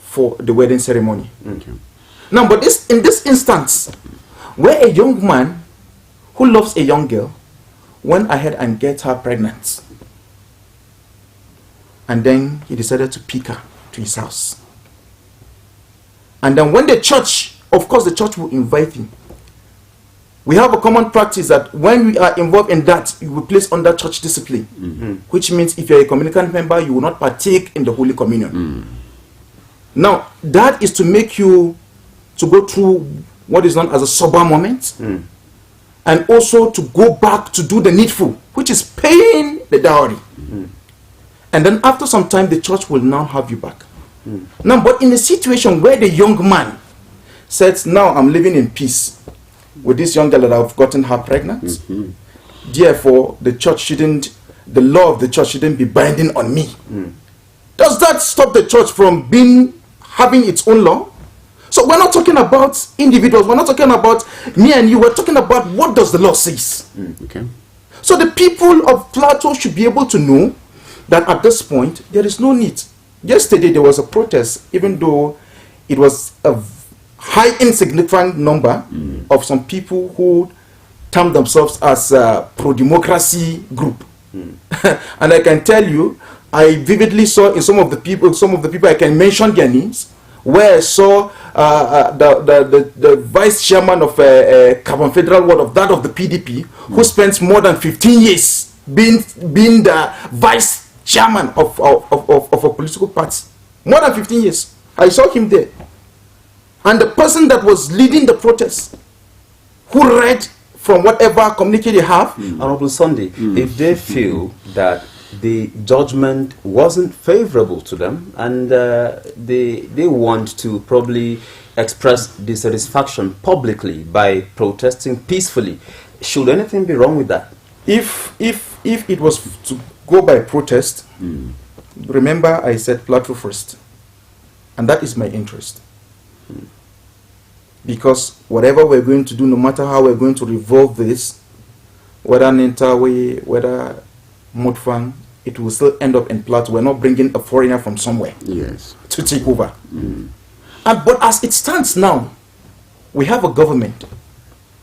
for the wedding ceremony. Now, but in this instance, where a young man who loves a young girl went ahead and get her pregnant, and then he decided to pick her to his house. And then when the church, of course the church will invite him. We have a common practice that when we are involved in that, you will place under church discipline, which means if you're a communicant member, you will not partake in the Holy Communion. Now, that is to make you to go through what is known as a sober moment, and also to go back to do the needful, which is paying the dowry. And then after some time, the church will now have you back. Now, but in a situation where the young man says, now I'm living in peace with this young girl that I've gotten her pregnant, therefore the law of the church shouldn't be binding on me. Does that stop the church from having its own law? So we're not talking about individuals, we're not talking about me and you, we're talking about what does the law says. So the people of Plateau should be able to know that at this point there is no need. Yesterday there was a protest, even though it was a high insignificant number of some people who term themselves as a pro-democracy group. And I can tell you, I vividly saw in some of the people I can mention their names, where I saw the vice chairman of Carbon Federal Ward of the PDP, who spent more than 15 years being the vice chairman of a political party. More than 15 years. I saw him there. And the person that was leading the protest, who read from whatever communique they have. Honorable Sunday, if they feel that the judgment wasn't favorable to them and they want to probably express dissatisfaction publicly by protesting peacefully, should anything be wrong with that? If it was to go by protest, remember I said Plateau first, and that is my interest. Because whatever we're going to do, no matter how we're going to revolve this, whether Nintawe, whether Mutfang, it will still end up in Plateau. We're not bringing a foreigner from somewhere to take over. But as it stands now, we have a government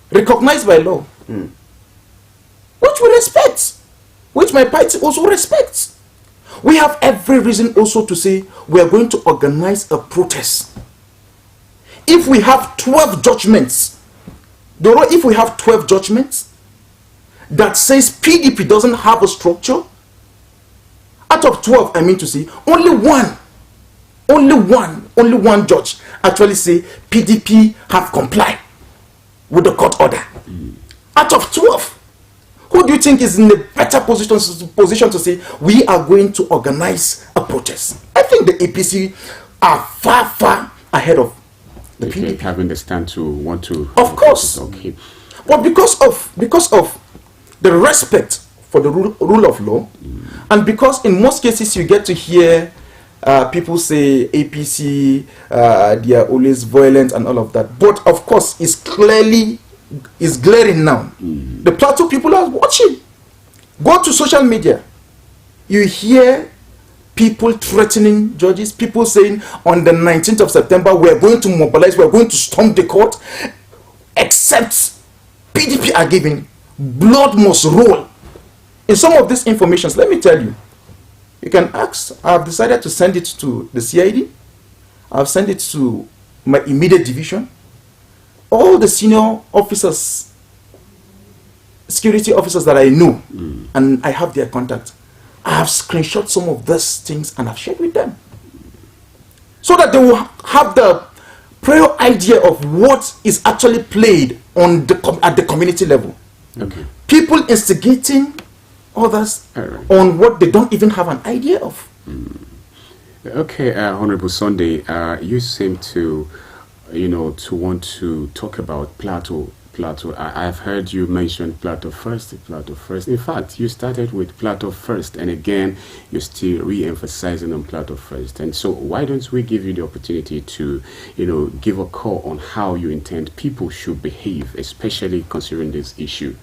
recognized by law, which we respect, which my party also respects. We have every reason also to say we are going to organize a protest. If we have 12 judgments, if we have 12 judgments that says PDP doesn't have a structure, out of 12, I mean to say, only one judge actually say PDP have complied with the court order. Out of 12, who do you think is in a better position to say we are going to organize a protest? I think the APC are far ahead of the PDP. Having the stand to want to. Of course. Okay. But because of the respect for the rule of law, and because in most cases you get to hear people say APC, they are always violent and all of that. But of course, it's glaring now. The Plateau people are watching. Go to social media. You hear people threatening judges, people saying on the 19th of September, we're going to mobilize, we're going to storm the court, except PDP are giving, blood must roll. In some of these informations, let me tell you, You can ask. I've decided to send it to the CID. I've sent it to my immediate division. All the senior officers, security officers that I know, and I have their contact. I have screenshot some of those things and I've shared with them, so that they will have the prior idea of what is actually played on at the community level. Okay. People instigating others on what they don't even have an idea of. Okay, Honorable Sunday, you seem to, to want to talk about Plateau. I've heard you mention Plateau first. In fact, you started with Plateau first, and again, you're still re-emphasizing on Plateau first. And so, why don't we give you the opportunity to, give a call on how you intend people should behave, especially considering this issue,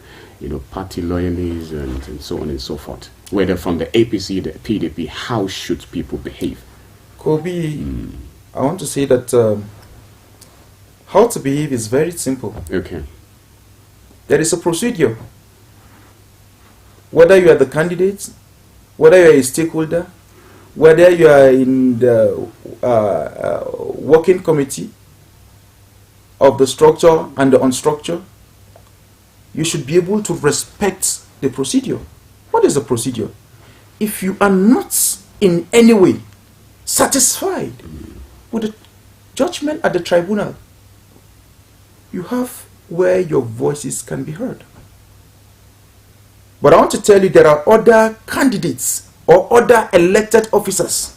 party loyalties and so on and so forth. Whether from the APC, the PDP, how should people behave? Kobe, I want to say that how to behave is very simple. Okay. There is a procedure. Whether you are the candidate, whether you are a stakeholder, whether you are in the working committee of the structure and the unstructured, you should be able to respect the procedure. What is the procedure? If you are not in any way satisfied with the judgment at the tribunal, you have where your voices can be heard. But I want to tell you, there are other candidates or other elected officers,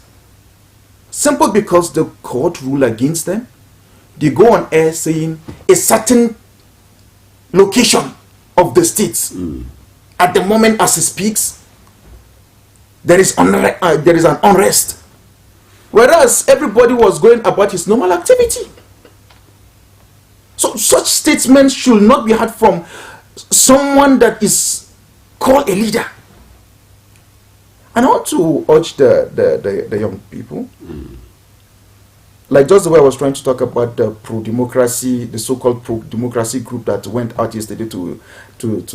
simple because the court ruled against them, they go on air saying a certain location of the states, at the moment as he speaks, there is an unrest, whereas everybody was going about his normal activity. So such statements should not be heard from someone that is called a leader. And I want to urge the young people, like just the way I was trying to talk about the pro-democracy, the so-called pro-democracy group that went out yesterday to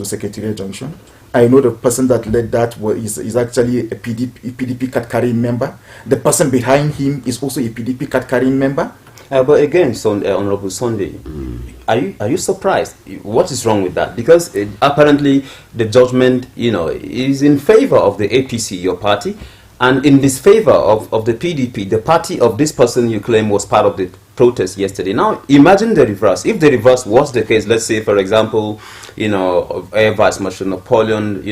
Secretariat Junction. I know the person that led that is actually a PDP card-carrying member. The person behind him is also a PDP card-carrying member. But again, Honorable Sunday, are you surprised? What is wrong with that? Because apparently the judgment, is in favor of the APC, your party, and in disfavor of the PDP, the party of this person you claim was part of the protest yesterday. Now, imagine the reverse. If the reverse was the case, let's say, for example, Air Vice Marshal Napoleon,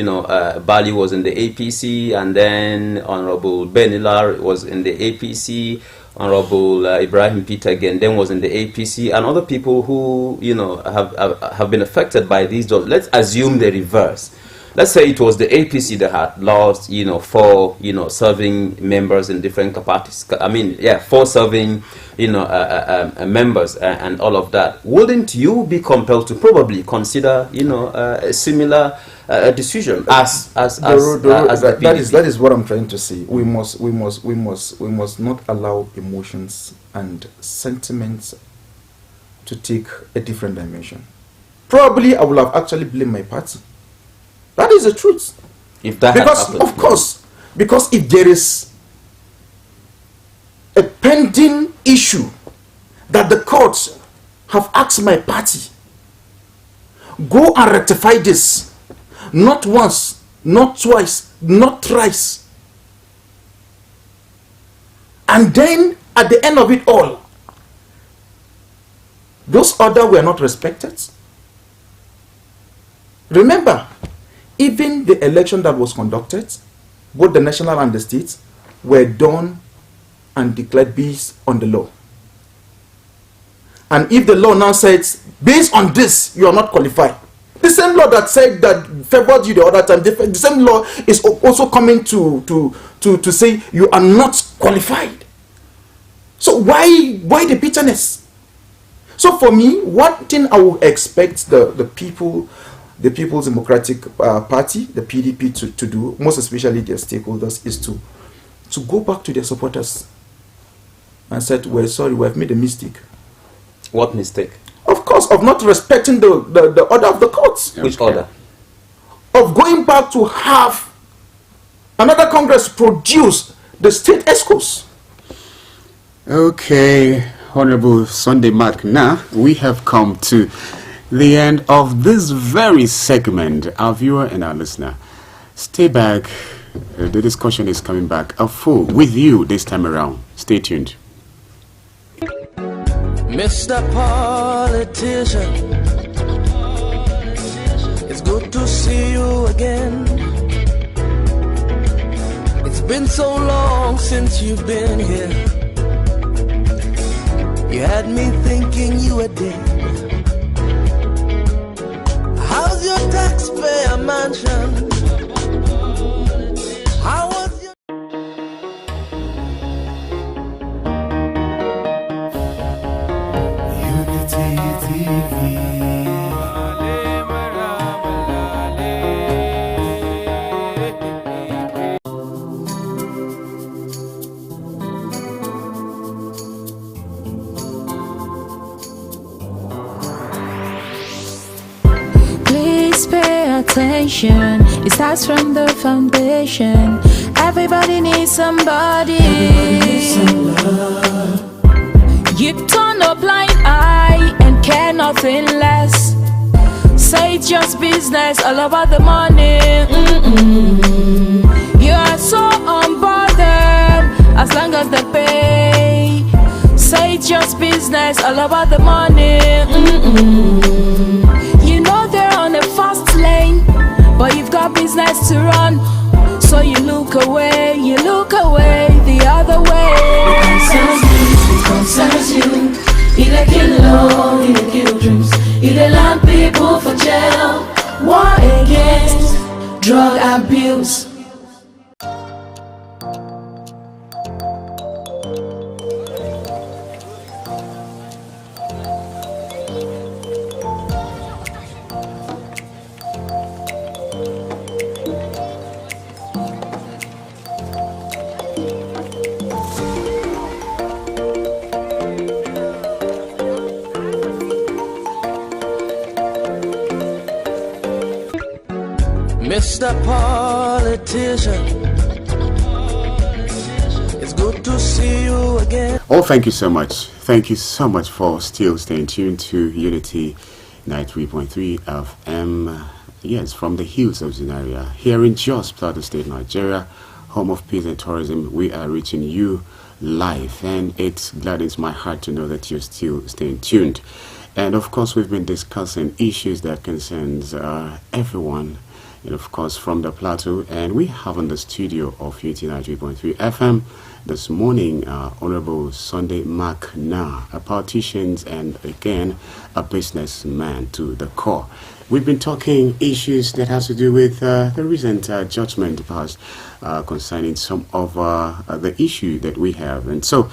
Bali was in the APC, and then Honorable Benilar was in the APC, Honorable Ibrahim Peter again then was in the APC, and other people who have been affected by these jobs. Let's assume the reverse. Let's say it was the APC that had lost 4 serving members in different capacities. I mean, 4 serving members and all of that. Wouldn't you be compelled to probably consider a similar decision as the PDP? That is what I'm trying to say. We must not allow emotions and sentiments to take a different dimension. Probably I will have actually blamed my party. That is the truth. If that because happened, of course, because if there is a pending issue that the courts have asked my party, go and rectify this. Not once, not twice, not thrice. And then at the end of it all, those orders were not respected. Remember, even the election that was conducted, both the national and the states, were done and declared based on the law. And if the law now says, based on this, you are not qualified, the same law that said that favored you the other time, the same law is also coming to say you are not qualified. So why the bitterness? So for me, one thing I would expect the People's Democratic Party, the PDP, to do, most especially their stakeholders, is to go back to their supporters and said, we're sorry, we have made a mistake. What mistake? Of course, of not respecting the order of the courts. Which order? Of going back to have Another Congress produce the state ESCOs. Okay, Honorable Sunday Mark, now we have come to the end of this very segment. Our viewer and our listener, stay back. The discussion is coming back full with you this time around. Stay tuned. Mr. Politician, it's good to see you again. It's been so long since you've been here. You had me thinking you were dead. How's your taxpayer mansion? How was your... Unity TV. Attention, it starts from the foundation. Everybody needs somebody. You turn a blind eye and care nothing less. Say it's just business, all about the money. You are so unbothered as long as they pay. Say it's just business, all about the money. You know they're on a fast lane, but you've got business to run. So you look away the other way. It concerns you. Either kill law, either kill dreams, either land people for jail. War against drug abuse. Mr. Politician, it's good to see you again. Oh, thank you so much. Thank you so much for still staying tuned to Unity 93.3 FM. Yes, from the hills of ZINARIYA, here in Jos, Plateau State, Nigeria, home of peace and tourism. We are reaching you live, and it gladdens my heart to know that you're still staying tuned. And of course, we've been discussing issues that concerns everyone, and of course from the plateau. And we have in the studio of UT 93.3 FM this morning Honorable Sunday Mark Na, a politician and again a businessman to the core. We've been talking issues that has to do with the recent judgment passed concerning some of the issue that we have. And so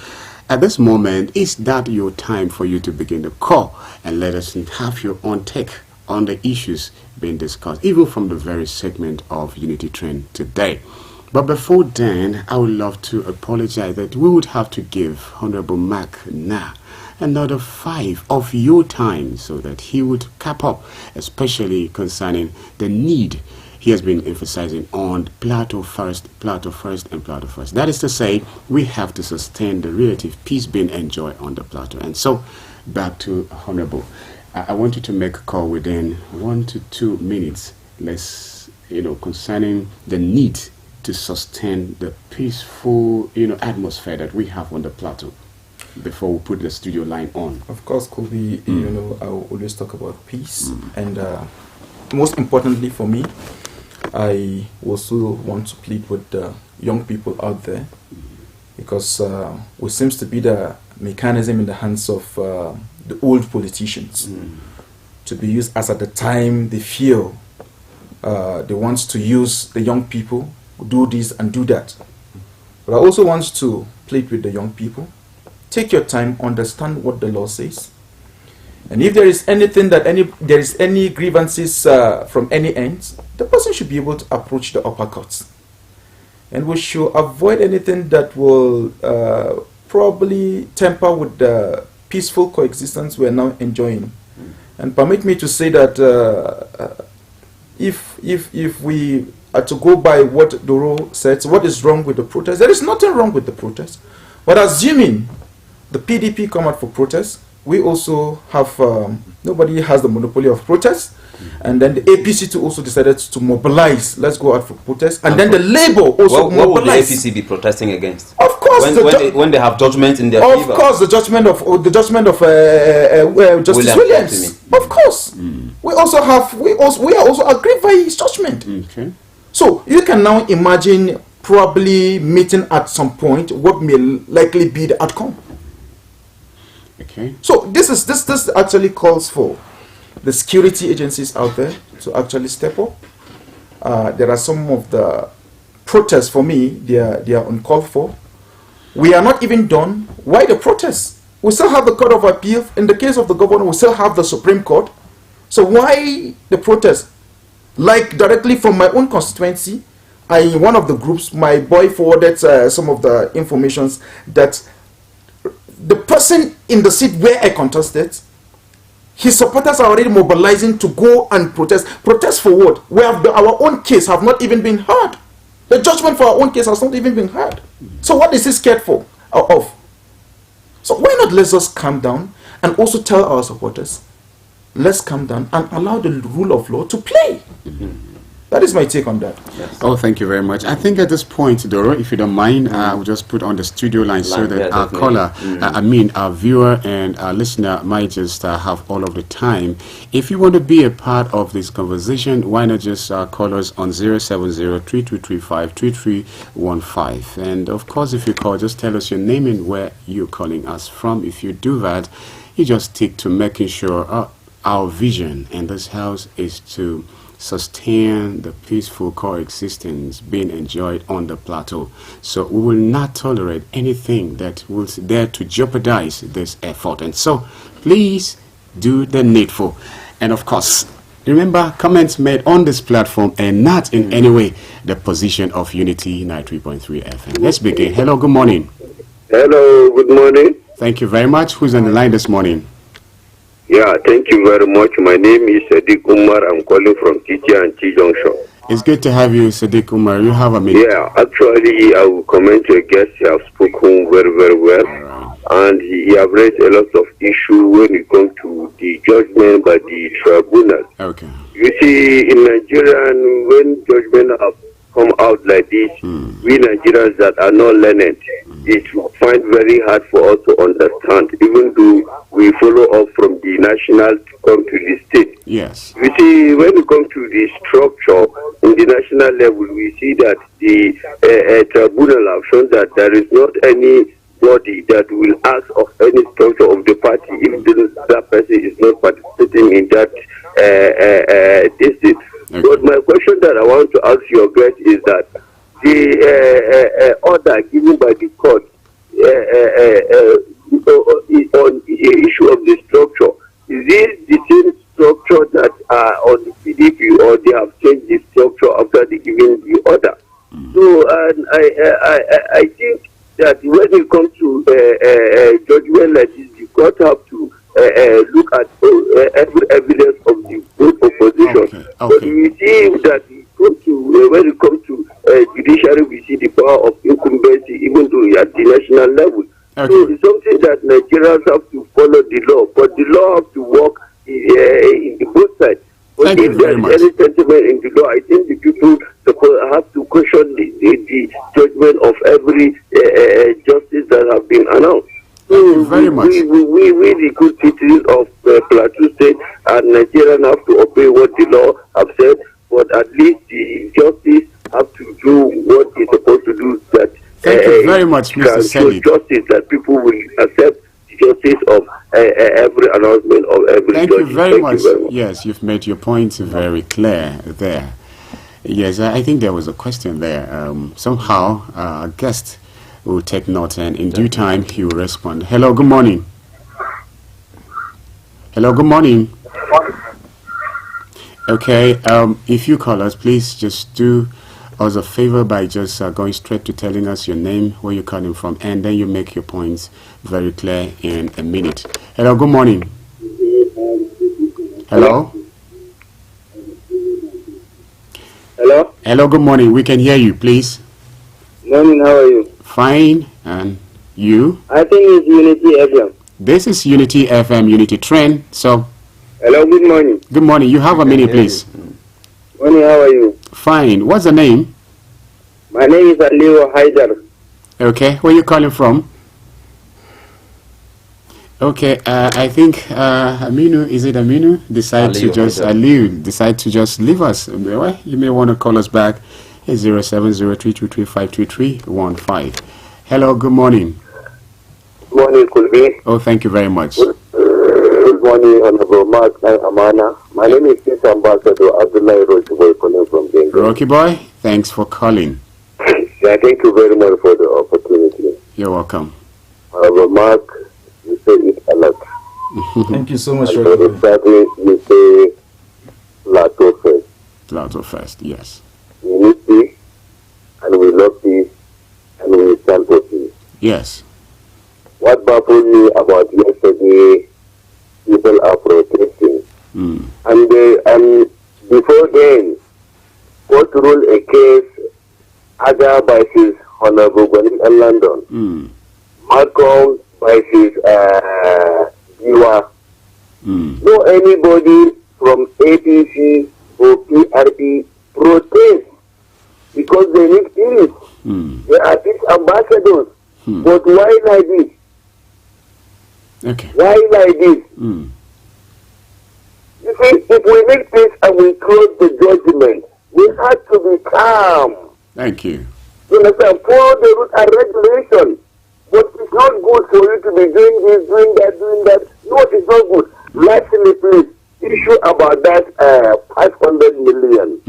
at this moment, is that your time for you to begin the call and let us have your own take on the issues being discussed, even from the very segment of Unity Trend today. But before then, I would love to apologize that we would have to give Honorable Mark Na another 5 of your time so that he would cap up, especially concerning the need he has been emphasizing on Plateau first, and Plateau first. That is to say, we have to sustain the relative peace being enjoyed on the Plateau. And so, back to Honorable. I want you to make a call within 1 to 2 minutes. Let's, concerning the need to sustain the peaceful, atmosphere that we have on the Plateau before we put the studio line on. Of course, Kobe, I will always talk about peace. And most importantly for me, I also want to plead with the young people out there, because what seems to be the mechanism in the hands of the old politicians to be used as at the time they feel they want to use the young people, do this and do that. But I also want to plead with the young people. Take your time, understand what the law says. And if there is anything that there is any grievances from any ends, the person should be able to approach the upper courts. And we should avoid anything that will probably temper with the peaceful coexistence we are now enjoying. And permit me to say that if we to go by what Doro said, what is wrong with the protest? There is nothing wrong with the protest. But assuming the PDP come out for protest, we also have, nobody has the monopoly of protest. And then the APC too also decided to mobilize. Let's go out for protest. And then the Labour also mobilized. What would the APC be protesting against? Of course, when they have judgment in their favor. Of course, the judgment of Justice Williams. Of course, we are also aggrieved by his judgment. Okay. So you can now imagine probably meeting at some point what may likely be the outcome. Okay. So this actually calls for the security agencies out there to actually step up. There are some of the protests, for me, they are uncalled for. We are not even done. Why the protests? We still have the Court of Appeal. In the case of the governor, we still have the Supreme Court. So why the protests? Like directly from my own constituency, in one of the groups, my boy forwarded some of the informations that the person in the seat where I contested, his supporters are already mobilizing to go and protest. Protest for what? We have our own case have not even been heard. The judgment for our own case has not even been heard. So what is he scared for? Of? So why not let's just calm down and also tell our supporters, let's calm down and allow the rule of law to play. That is my take on that. Yes. Oh, thank you very much. I think at this point, Doro, if you don't mind, we'll just put on the studio line so that our caller, our viewer and our listener might just have all of the time. If you want to be a part of this conversation, why not just call us on 070-3235-3315. And of course, if you call, just tell us your name and where you're calling us from. If you do that, you just stick to making sure our vision in this house is to sustain the peaceful coexistence being enjoyed on the plateau. So we will not tolerate anything that will dare to jeopardize this effort. And so please do the needful. And of course, remember, comments made on this platform and not in any way the position of Unity 93.3 FM. Let's begin. Hello, good morning. Hello, good morning. Thank you very much. Who's on the line this morning? Yeah, thank you very much. My name is Sadiq Umar. I'm calling from Tichi and Chi Junction. It's good to have you, Sadiq Umar. You have a minute. Yeah, actually, I will comment your guest. He has spoken very, very well. And he have raised a lot of issues when it comes to the judgment by the tribunal. Okay. You see, in Nigeria, when judgment have come out like this, we Nigerians that are not learned, it find very hard for us to understand, even though we follow up from the national to come to the state. Yes. You see, when we come to the structure in the national level, we see that the tribunal have shown that there is not any body that will ask of any structure of the party if that person is not participating in that district. Okay. But my question that I want to ask your guest is that the order given by the court on the issue of the structure, is it the same structure that are on the PDP, or they have changed the structure after they given the order? So I think that when it comes to judgment like this, the court have to look at every evidence of the both opposition. Okay. But we see that when it comes to judiciary, we see the power of incumbency, even though at the national level. Okay. So it's something that Nigerians have to follow the law, but the law have to work in the both sides. But Thank if you very there much. is any sentiment in the law, I think the people have to question the judgment of every justice that have been announced. Thank you very much. We the good citizens of Plateau State and Nigerians have to obey what the law have said, but at least the justice have to do what it's supposed to do. That Thank you very much, Mr. Selig. Justice, that people will accept the justice of every announcement of every Thank judge. you very much. Yes, you've made your point very clear there. Yes, I think there was a question there. Somehow, our guest will take note, and in due time, he will respond. Hello, good morning. Hello, good morning. Okay, if you call us, please just do us a favor by just going straight to telling us your name, where you're calling from, and then you make your points very clear in a minute. Hello, good morning. Hello? Hello? Hello, good morning. We can hear you, please. Morning, how are you? Fine, and you? I think it's Unity FM. This is Unity FM, Unity Trend. So, hello, good morning. Good morning. You have a minute, please. Morning, how are you? Fine. What's the name? My name is Aliu Haidar. Okay, where are you calling from? Okay, I think Aminu, is it Aminu? Decide to just leave us. Well, you may want to call us back at 0703235315. Hello, good morning. Good morning, Kulbi. Oh, thank you very much. Good morning, Honorable Mark Amana. My name is Chief Ambassador Abdullah Rocky Boy calling from Bengal. Rocky Boy, thanks for calling. Yeah, thank you very much for the opportunity. You're welcome. Honorable Mark, you say it a lot. Thank you so much, and Rocky for the service, you say Plateau first. Plateau first, yes. We need peace, and we love peace, and we stand for peace. Yes. What baffled me about yesterday, people are protesting. And before then, court ruled a case, Aga versus Honorable Gwanin and London. Malcolm versus Diwa. No anybody from APC or PRP protest because they need peace. They are peace ambassadors. But why like this? Okay. Why like this? You see, if we make peace and we close the judgment, we have to be calm. Thank you. You understand? Follow the rules and regulations. But it's not good for you to be doing this, doing that, doing that. No, it's not good. Lastly, please, issue about that 500 million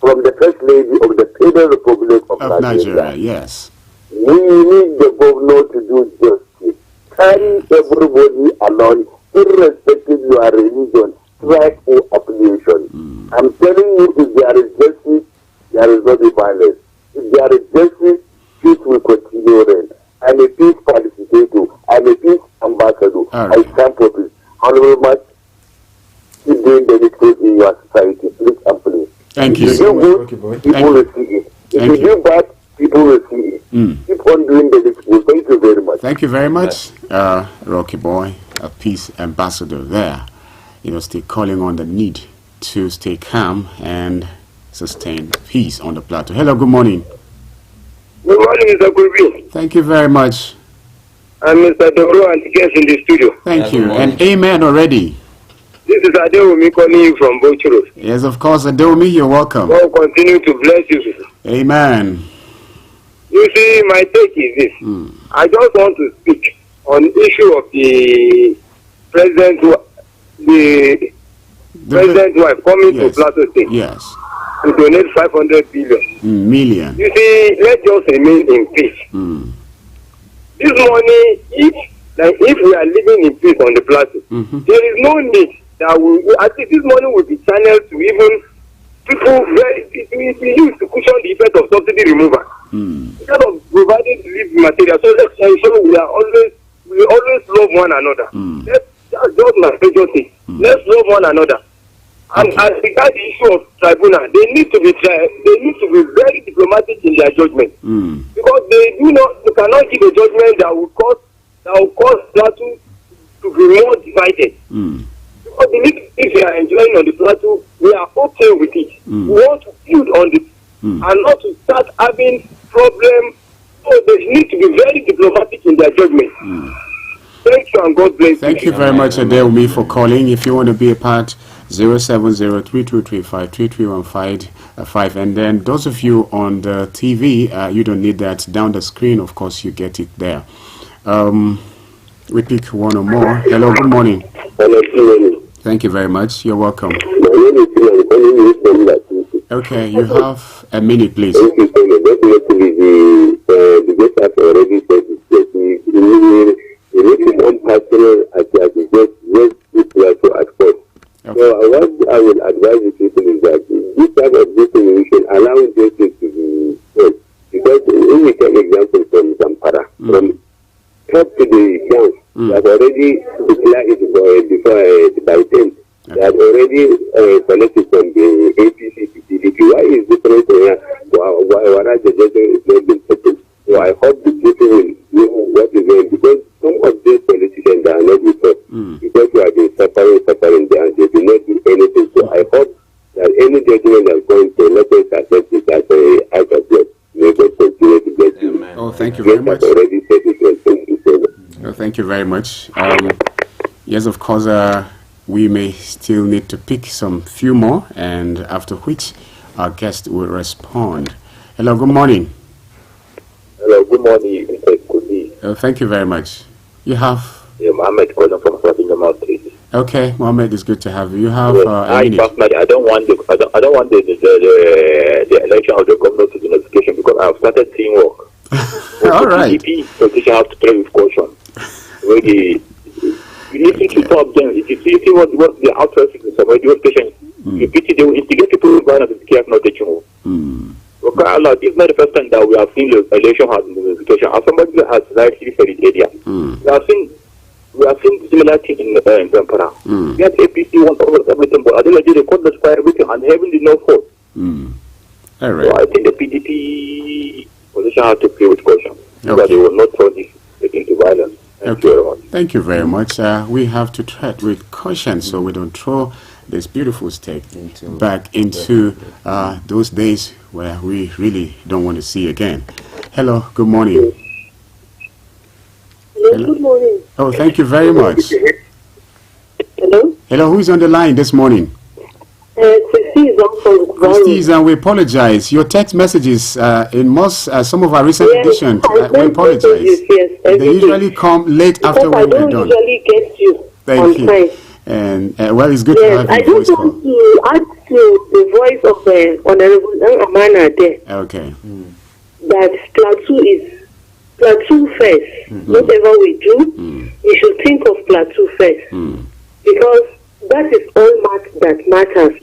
from the First Lady of the Federal Republic of Nigeria. Yes. We need the governor to do justice. Carry everybody along, irrespective of your religion, tribe, or affiliation. I'm telling you, if there is justice, there is no violence. If there is justice, peace will continue then. I'm a peace participator. I'm a peace ambassador. I stand for peace. Honorable much, keep doing the good in your society, please and please. Thank you. If you do good, people will see it. If you do bad, people will see it. Keep on doing the good. Thank you very much. Thank you very much, Rocky Boy, a peace ambassador there. Still calling on the need to stay calm and sustain peace on the plateau. Hello, good morning. Good morning, Mr. Kulbi. Thank you very much. I'm Mr. Dobro and the guest in the studio. Thank you. And amen already. This is Adewumi calling you from Bochuros. Yes, of course, Adewumi, you're welcome. God continue to bless you. Amen. You see, my take is this. I just want to speak on the issue of the president wife coming to Plateau State. Yes. To donate 500 billion. Million. You see, let's just remain in peace. This money, if we are living in peace on the plateau, there is no need that I think this money will be channeled to even people it be used to cushion the effect of subsidy removal. Instead of providing living material, so let's ensure we always love one another. That's just my major thing. Let's love one another. And as regards the issue of tribunal, they need to be very diplomatic in their judgment, because they cannot give a judgment that will cause Plateau to be more divided. Because the little things we are enjoying on the Plateau, we are okay with it. We want to build on it and not to start having problems. So they need to be very diplomatic in their judgment. Thank you and God bless you. Thank you very much, Adewumi, for calling. If you want to be a part, 07032353315, and then those of you on the TV, you don't need that. Down the screen, of course, you get it there. We pick one or more. Hello, good morning. Hello, good morning. Thank you very much. You're welcome. Okay, you have a minute, please. The guest has already said the one personal just at first. So what I will advise the people is that this type of discrimination allow justice to be done. Because if we take example from Zampara, from top to the down, they have already declared it before by 10. They have already collected from the APC to PDP. Why is thank you very much. Thank you very much. Yes, of course, we may still need to pick some few more, and after which our guest will respond. Hello, good morning. Hello, good morning. Thank you very much. You have... Mohammed calling from Sabinjamal Street. Okay, Mohammed, it's good to have you. You have I personally, I don't want the election of the governor to the notification because I have started seeing work. All right. The politician has to play with caution. Really, you need to stop them. If you see what the outside is some radio station, you pity they will instigate people who are not taking over. Okay, Allah, this is not the first time that we have seen the election has the notification. As somebody has likely for this area, we have seen similar thing in Zampara. We have APC want over everything, but I don't know they could notify everything and heaven did not fall. All right. So I think the PDP position has to play with caution because they will not turn this into violence. Thank you very much. Thank you very much. We have to tread with caution so we don't throw this beautiful state back into those days where we really don't want to see again. Hello, good morning. Hello, good morning. Oh, thank you very much. Hello? Hello, who's on the line this morning? Christy, and we apologize. Your text messages in most some of our recent editions, we apologize. Yes, they usually come late after we're done. I don't usually get you. Thank you. Time. And well, it's good to have I your voice just want to add to the voice of Honorable Amana there. Okay. That Plateau first. Whatever we do, we should think of Plateau first. Because that is all that matters.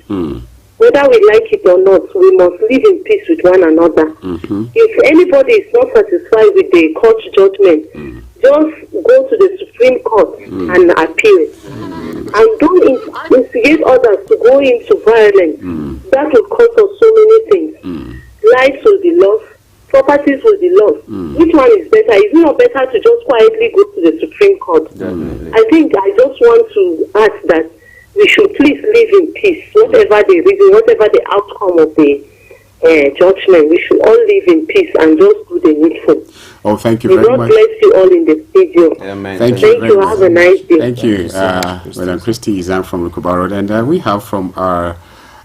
Whether we like it or not, we must live in peace with one another. If anybody is not satisfied with the court judgment, just go to the Supreme Court and appeal. And don't instigate others to go into violence. That will cost us so many things. Lives will be lost. Properties will be lost. Which one is better? Is it not better to just quietly go to the Supreme Court? I think I just want to ask that we should please live in peace. Whatever the reason, whatever the outcome of the judgment, we should all live in peace and just do the needful. Oh, thank you May very God much. bless you all in the studio. Thank you very much. Have a nice day. Thank you. Madam Christy Izan from Rukuba Road. And we have from our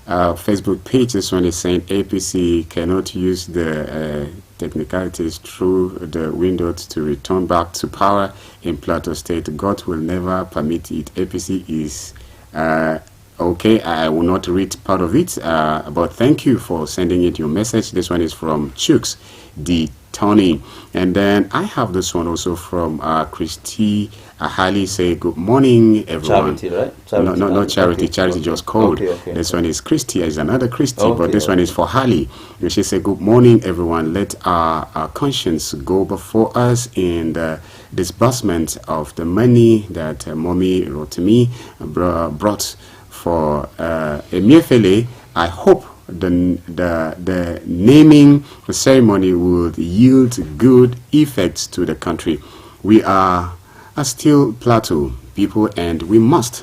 Facebook page, this one is saying APC cannot use the technicalities through the windows to return back to power in Plateau State. God will never permit it. APC is okay. I will not read part of it, but thank you for sending it your message. This one is from Chooks D. Tony. And then I have this one also from Christy Ahali. Say good morning, everyone. Charity, right? Charity, no, not charity. Okay. Charity just called. Okay. This one is Christy. Is another Christy, but this one is for Hali. And she said, good morning, everyone. Let our conscience go before us in the disbursement of the money that Mommy Rotimi brought for Emiefele. I hope the naming ceremony would yield good effects to the country. We are still Plateau people, and we must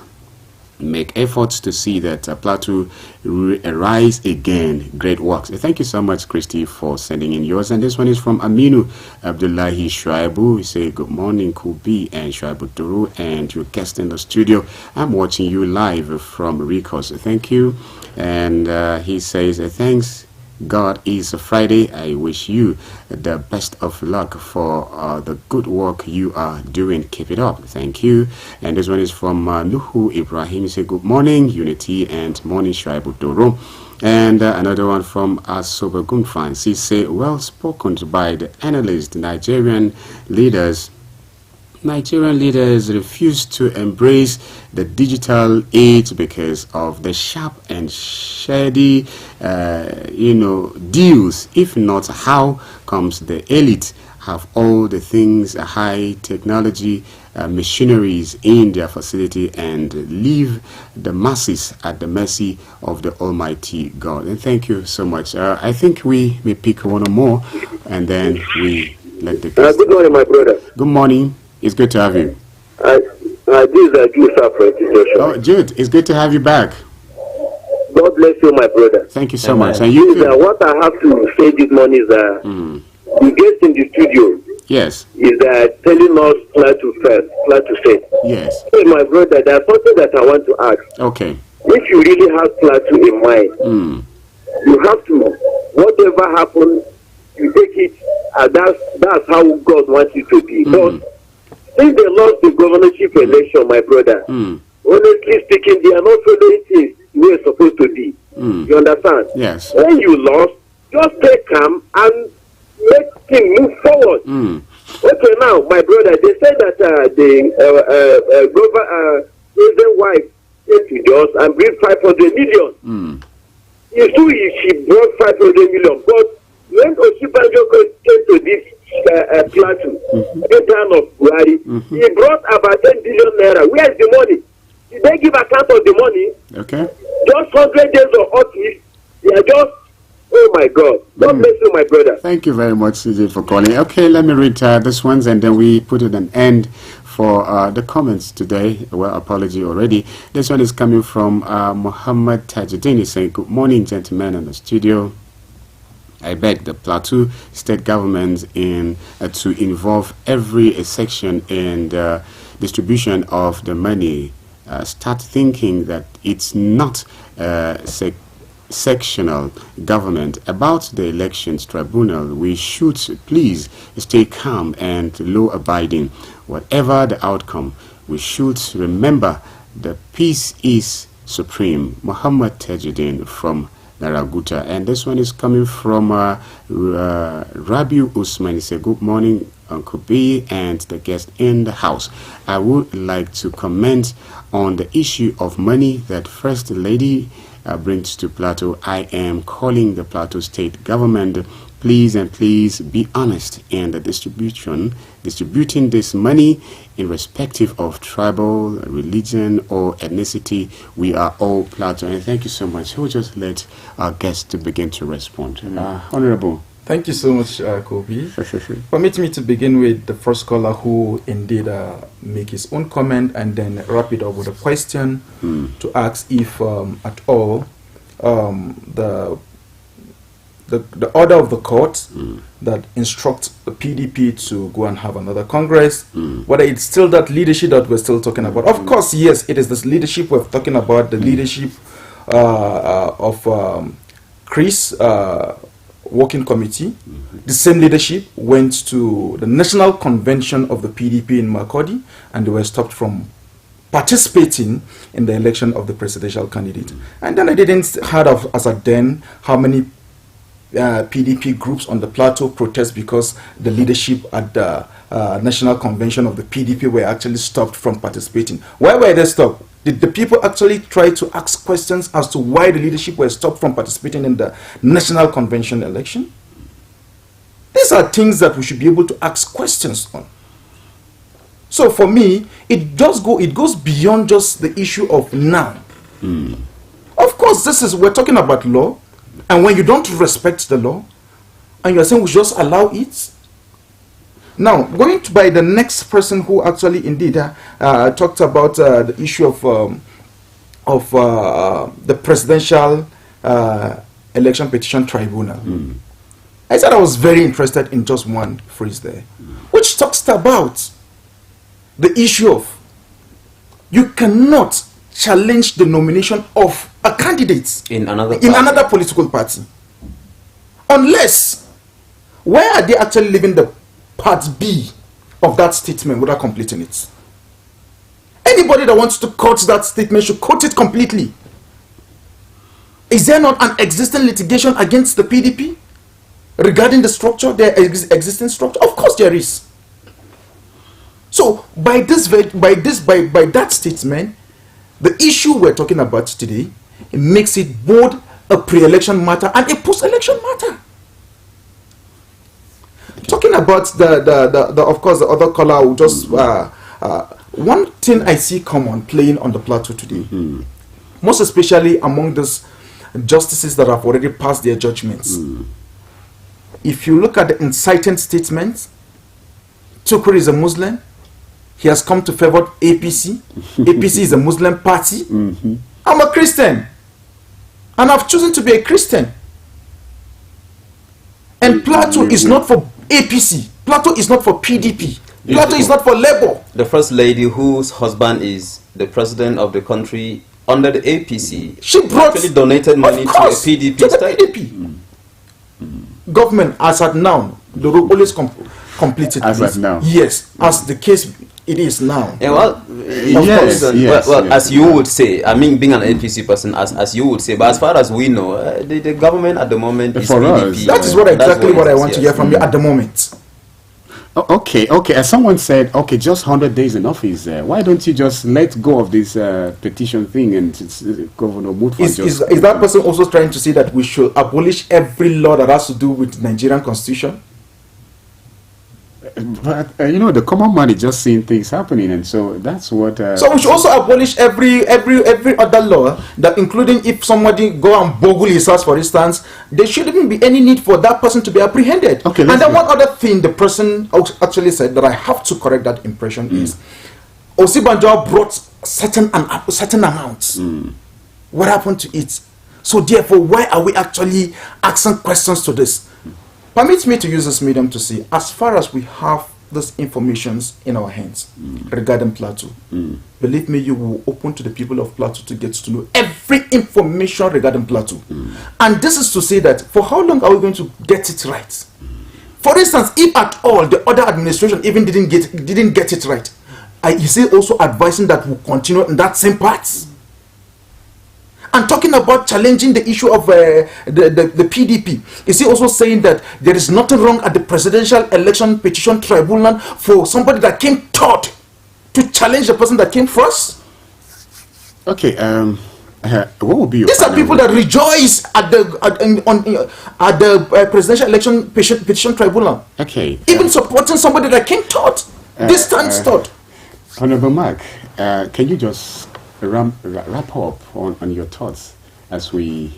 make efforts to see that Plateau rise again. Great works. Thank you so much, Christy, for sending in yours. And this one is from Aminu Abdullahi Shuaibu. He say, good morning, Kubi and Shuaibu Duru, and your guest in the studio. I'm watching you live from Ricos. Thank you. And he says, thanks God is a Friday. I wish you the best of luck for the good work you are doing. Keep it up. Thank you. And this one is from Nuhu Ibrahim. He said, good morning, Unity, and morning, Shuaibu Doro. And another one from Asoba Gunfans. He said, well spoken by the analyst. Nigerian leaders refuse to embrace the digital age because of the sharp and shady, deals. If not, how comes the elite have all the things, high technology, machineries in their facility and leave the masses at the mercy of the Almighty God? And thank you so much. I think we may pick one or more, and then we let the guest. Good morning, my brother. Good morning. It's good to have you. This is Jude from Oh, Jude, it's good to have you back. God bless you, my brother. Thank you so much. And you what I have to say this morning is the guest in the studio, Yes. is telling us Plateau first. Yes. Hey, my brother, there's something that I want to ask. Okay. If you really have Plateau in mind, you have to, whatever happens, you take it, and that's how God wants it to be. But since they lost the governorship election, my brother, honestly speaking, they are not following things the way it's supposed to be. You understand? Yes. When you lost, just stay calm and make things move forward. Okay, now, my brother, they said that the president wife came to us and bring 500 million. It's true she brought 500 million, but when Osibanjo came to this Plateau, in time of Buhari, he brought about 10 billion naira. Where is the money? Did they give account of the money? Okay. Just 100 days of office, they are just, oh my God. God bless you, my brother. Thank you very much, CJ, for calling. Okay, let me read this ones and then we put it an end for the comments today. Well, apology already. This one is coming from Muhammad Tajuddin. He's saying, good morning, gentlemen in the studio. I beg the Plateau state government to involve every section in the distribution of the money. Start thinking that it's not sectional government. About the elections tribunal, we should please stay calm and law-abiding. Whatever the outcome, we should remember the peace is supreme. Muhammad Tajuddin from Naraguta. And this one is coming from Rabiu Usman. He said, good morning, Uncle B and the guest in the house. I would like to comment on the issue of money that First Lady brings to Plateau. I am calling the Plateau state government, please be honest in the distributing this money in respective of tribal, religion or ethnicity. We are all Plateau. And thank you so much. We'll just let our guests to begin to respond. Honorable. Thank you so much, Kobe. Permit me to begin with the first caller who indeed make his own comment and then wrap it up with a question to ask if at all the order of the court that instructs the PDP to go and have another Congress, whether it's still that leadership that we're still talking about. Of course, yes, it is this leadership we're talking about, the leadership of Chris Working Committee. The same leadership went to the National Convention of the PDP in Makurdi and they were stopped from participating in the election of the presidential candidate. And then I didn't heard of as at then how many PDP groups on the Plateau protest because the leadership at the National Convention of the PDP were actually stopped from participating. Why were they stopped? Did the people actually try to ask questions as to why the leadership were stopped from participating in the National Convention election? These are things that we should be able to ask questions on. So for me, it goes beyond just the issue of now. Of course, we're talking about law, and when you don't respect the law, and you're saying we just allow it. Now, going to by the next person who actually indeed talked about the issue of the presidential election petition tribunal. I said I was very interested in just one phrase there, which talks about the issue of you cannot challenge the nomination of a candidate in another political party unless, where are they actually leaving the part B of that statement without completing it? Anybody that wants to quote that statement should quote it completely. Is there not an existing litigation against the PDP regarding the structure, their existing structure? Of course there is. So by that statement, the issue we're talking about today, it makes it both a pre-election matter and a post-election matter. Talking about the of course the other caller will just one thing I see common playing on the Plateau today, most especially among those justices that have already passed their judgments. If you look at the inciting statements, Tukur is a Muslim. He has come to favor APC. APC is a Muslim party. I'm a Christian, and I've chosen to be a Christian. And Plateau is not for APC. Plateau is not for PDP. Plateau is not for Labour. The first lady whose husband is the president of the country under the APC, she actually donated money to a PDP state. Government, as at now, the role always completed. As at now. Yes, as the case it is now. Yeah, well, as you would say, I mean, being an APC person, as you would say, but as far as we know, the government at the moment is PDP. That is what I want to hear from you at the moment. Okay. As someone said, okay, just 100 days in office. Why don't you just let go of this petition thing and Governor Mutfwa is that person also trying to say that we should abolish every law that has to do with the Nigerian constitution? But the common man is just seeing things happening, and so that's what. So we should also abolish every other law, that including if somebody go and bogle his house, for instance, there shouldn't even be any need for that person to be apprehended. Okay. And then one other thing the person actually said that I have to correct that impression is, Osibanjo brought certain amounts. What happened to it? So therefore, why are we actually asking questions to this? Permit me to use this medium to say, as far as we have these informations in our hands regarding Plateau, believe me, you will open to the people of Plateau to get to know every information regarding Plateau. And this is to say that for how long are we going to get it right? For instance, if at all the other administration even didn't get it right, is he also advising that we'll continue in that same path? And talking about challenging the issue of the PDP, is he also saying that there is nothing wrong at the Presidential Election Petition Tribunal for somebody that came third to challenge the person that came first? Okay, what would be your These are people that rejoice at the Presidential Election Petition Tribunal. Okay. Even supporting somebody that came third. This stands third. Honorable Mark, can you just wrap up on your thoughts, as we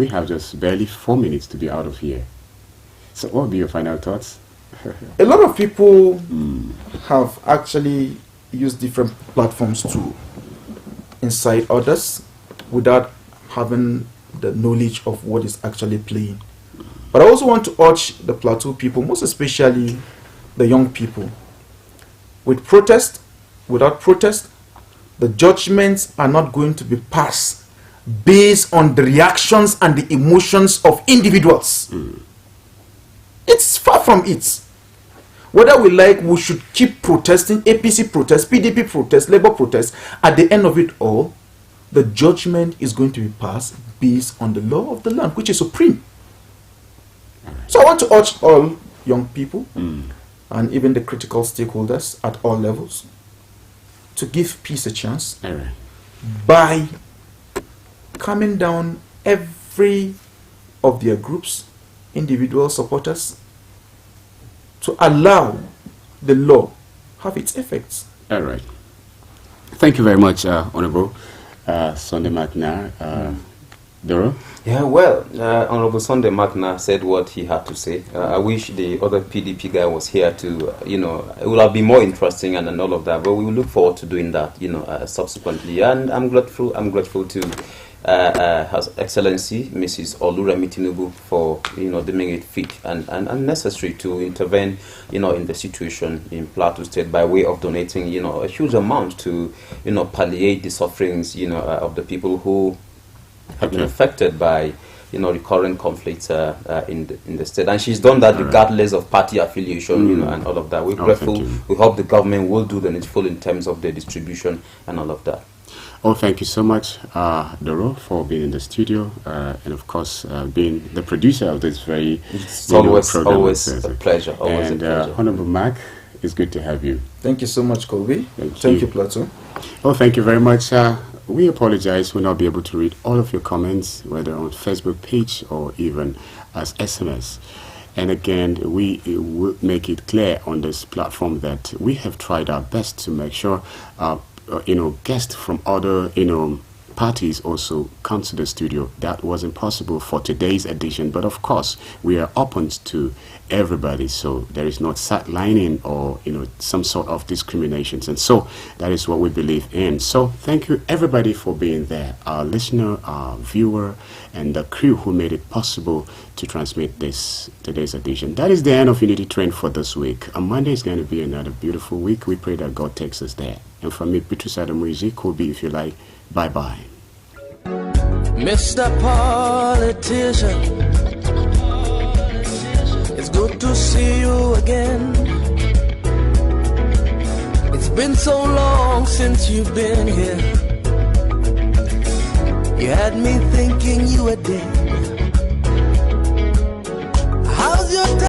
have just barely 4 minutes to be out of here. So what will be your final thoughts? A lot of people have actually used different platforms to incite others without having the knowledge of what is actually playing. But I also want to urge the Plateau people, most especially the young people, with protest, without protest, the judgments are not going to be passed based on the reactions and the emotions of individuals. It's far from it. Whether we like, we should keep protesting, APC protest, PDP protest, Labour protest. At the end of it all, the judgment is going to be passed based on the law of the land, which is supreme. So I want to urge all young people and even the critical stakeholders at all levels to give peace a chance by calming down every of their groups, individual supporters, to allow the law have its effects. All right. Thank you very much, Honorable Sunday Makna. Doro? Yeah, well, Honorable Sunday Makna said what he had to say. I wish the other PDP guy was here to, it would have been more interesting and all of that. But we will look forward to doing that, subsequently. And I'm grateful to Her Excellency Mrs. Oluremi Tinubu for, deeming it fit and necessary to intervene, in the situation in Plateau State by way of donating, a huge amount to, palliate the sufferings, of the people who have been affected by recurrent conflicts in the state, and she's done that regardless of party affiliation, and all of that. We're grateful. We hope the government will do the needful in terms of the distribution and all of that. Oh, thank you so much, Doro, for being in the studio, and of course being the producer of this very program. Always a pleasure. Always and, a pleasure. Honorable Mark, it's good to have you. Thank you so much, Colby. Thank you, Plateau. Oh, thank you very much. We apologize we'll not be able to read all of your comments, whether on Facebook page or even as SMS. And again, we will make it clear on this platform that we have tried our best to make sure, guests from other, parties also come to the studio. That wasn't possible for today's edition, but of course we are open to everybody, so there is not sidelining or some sort of discriminations, and so that is what we believe in. So thank you everybody for being there, our listener, our viewer, and the crew who made it possible to transmit today's edition. That is the end of Unity Train for this week. On Monday is going to be another beautiful week. We pray that God takes us there. And from me, Beatrice Adamuizi, Kobe, if you like, bye-bye. Mr. Politician, it's good to see you again. It's been so long since you've been here. You had me thinking you were dead.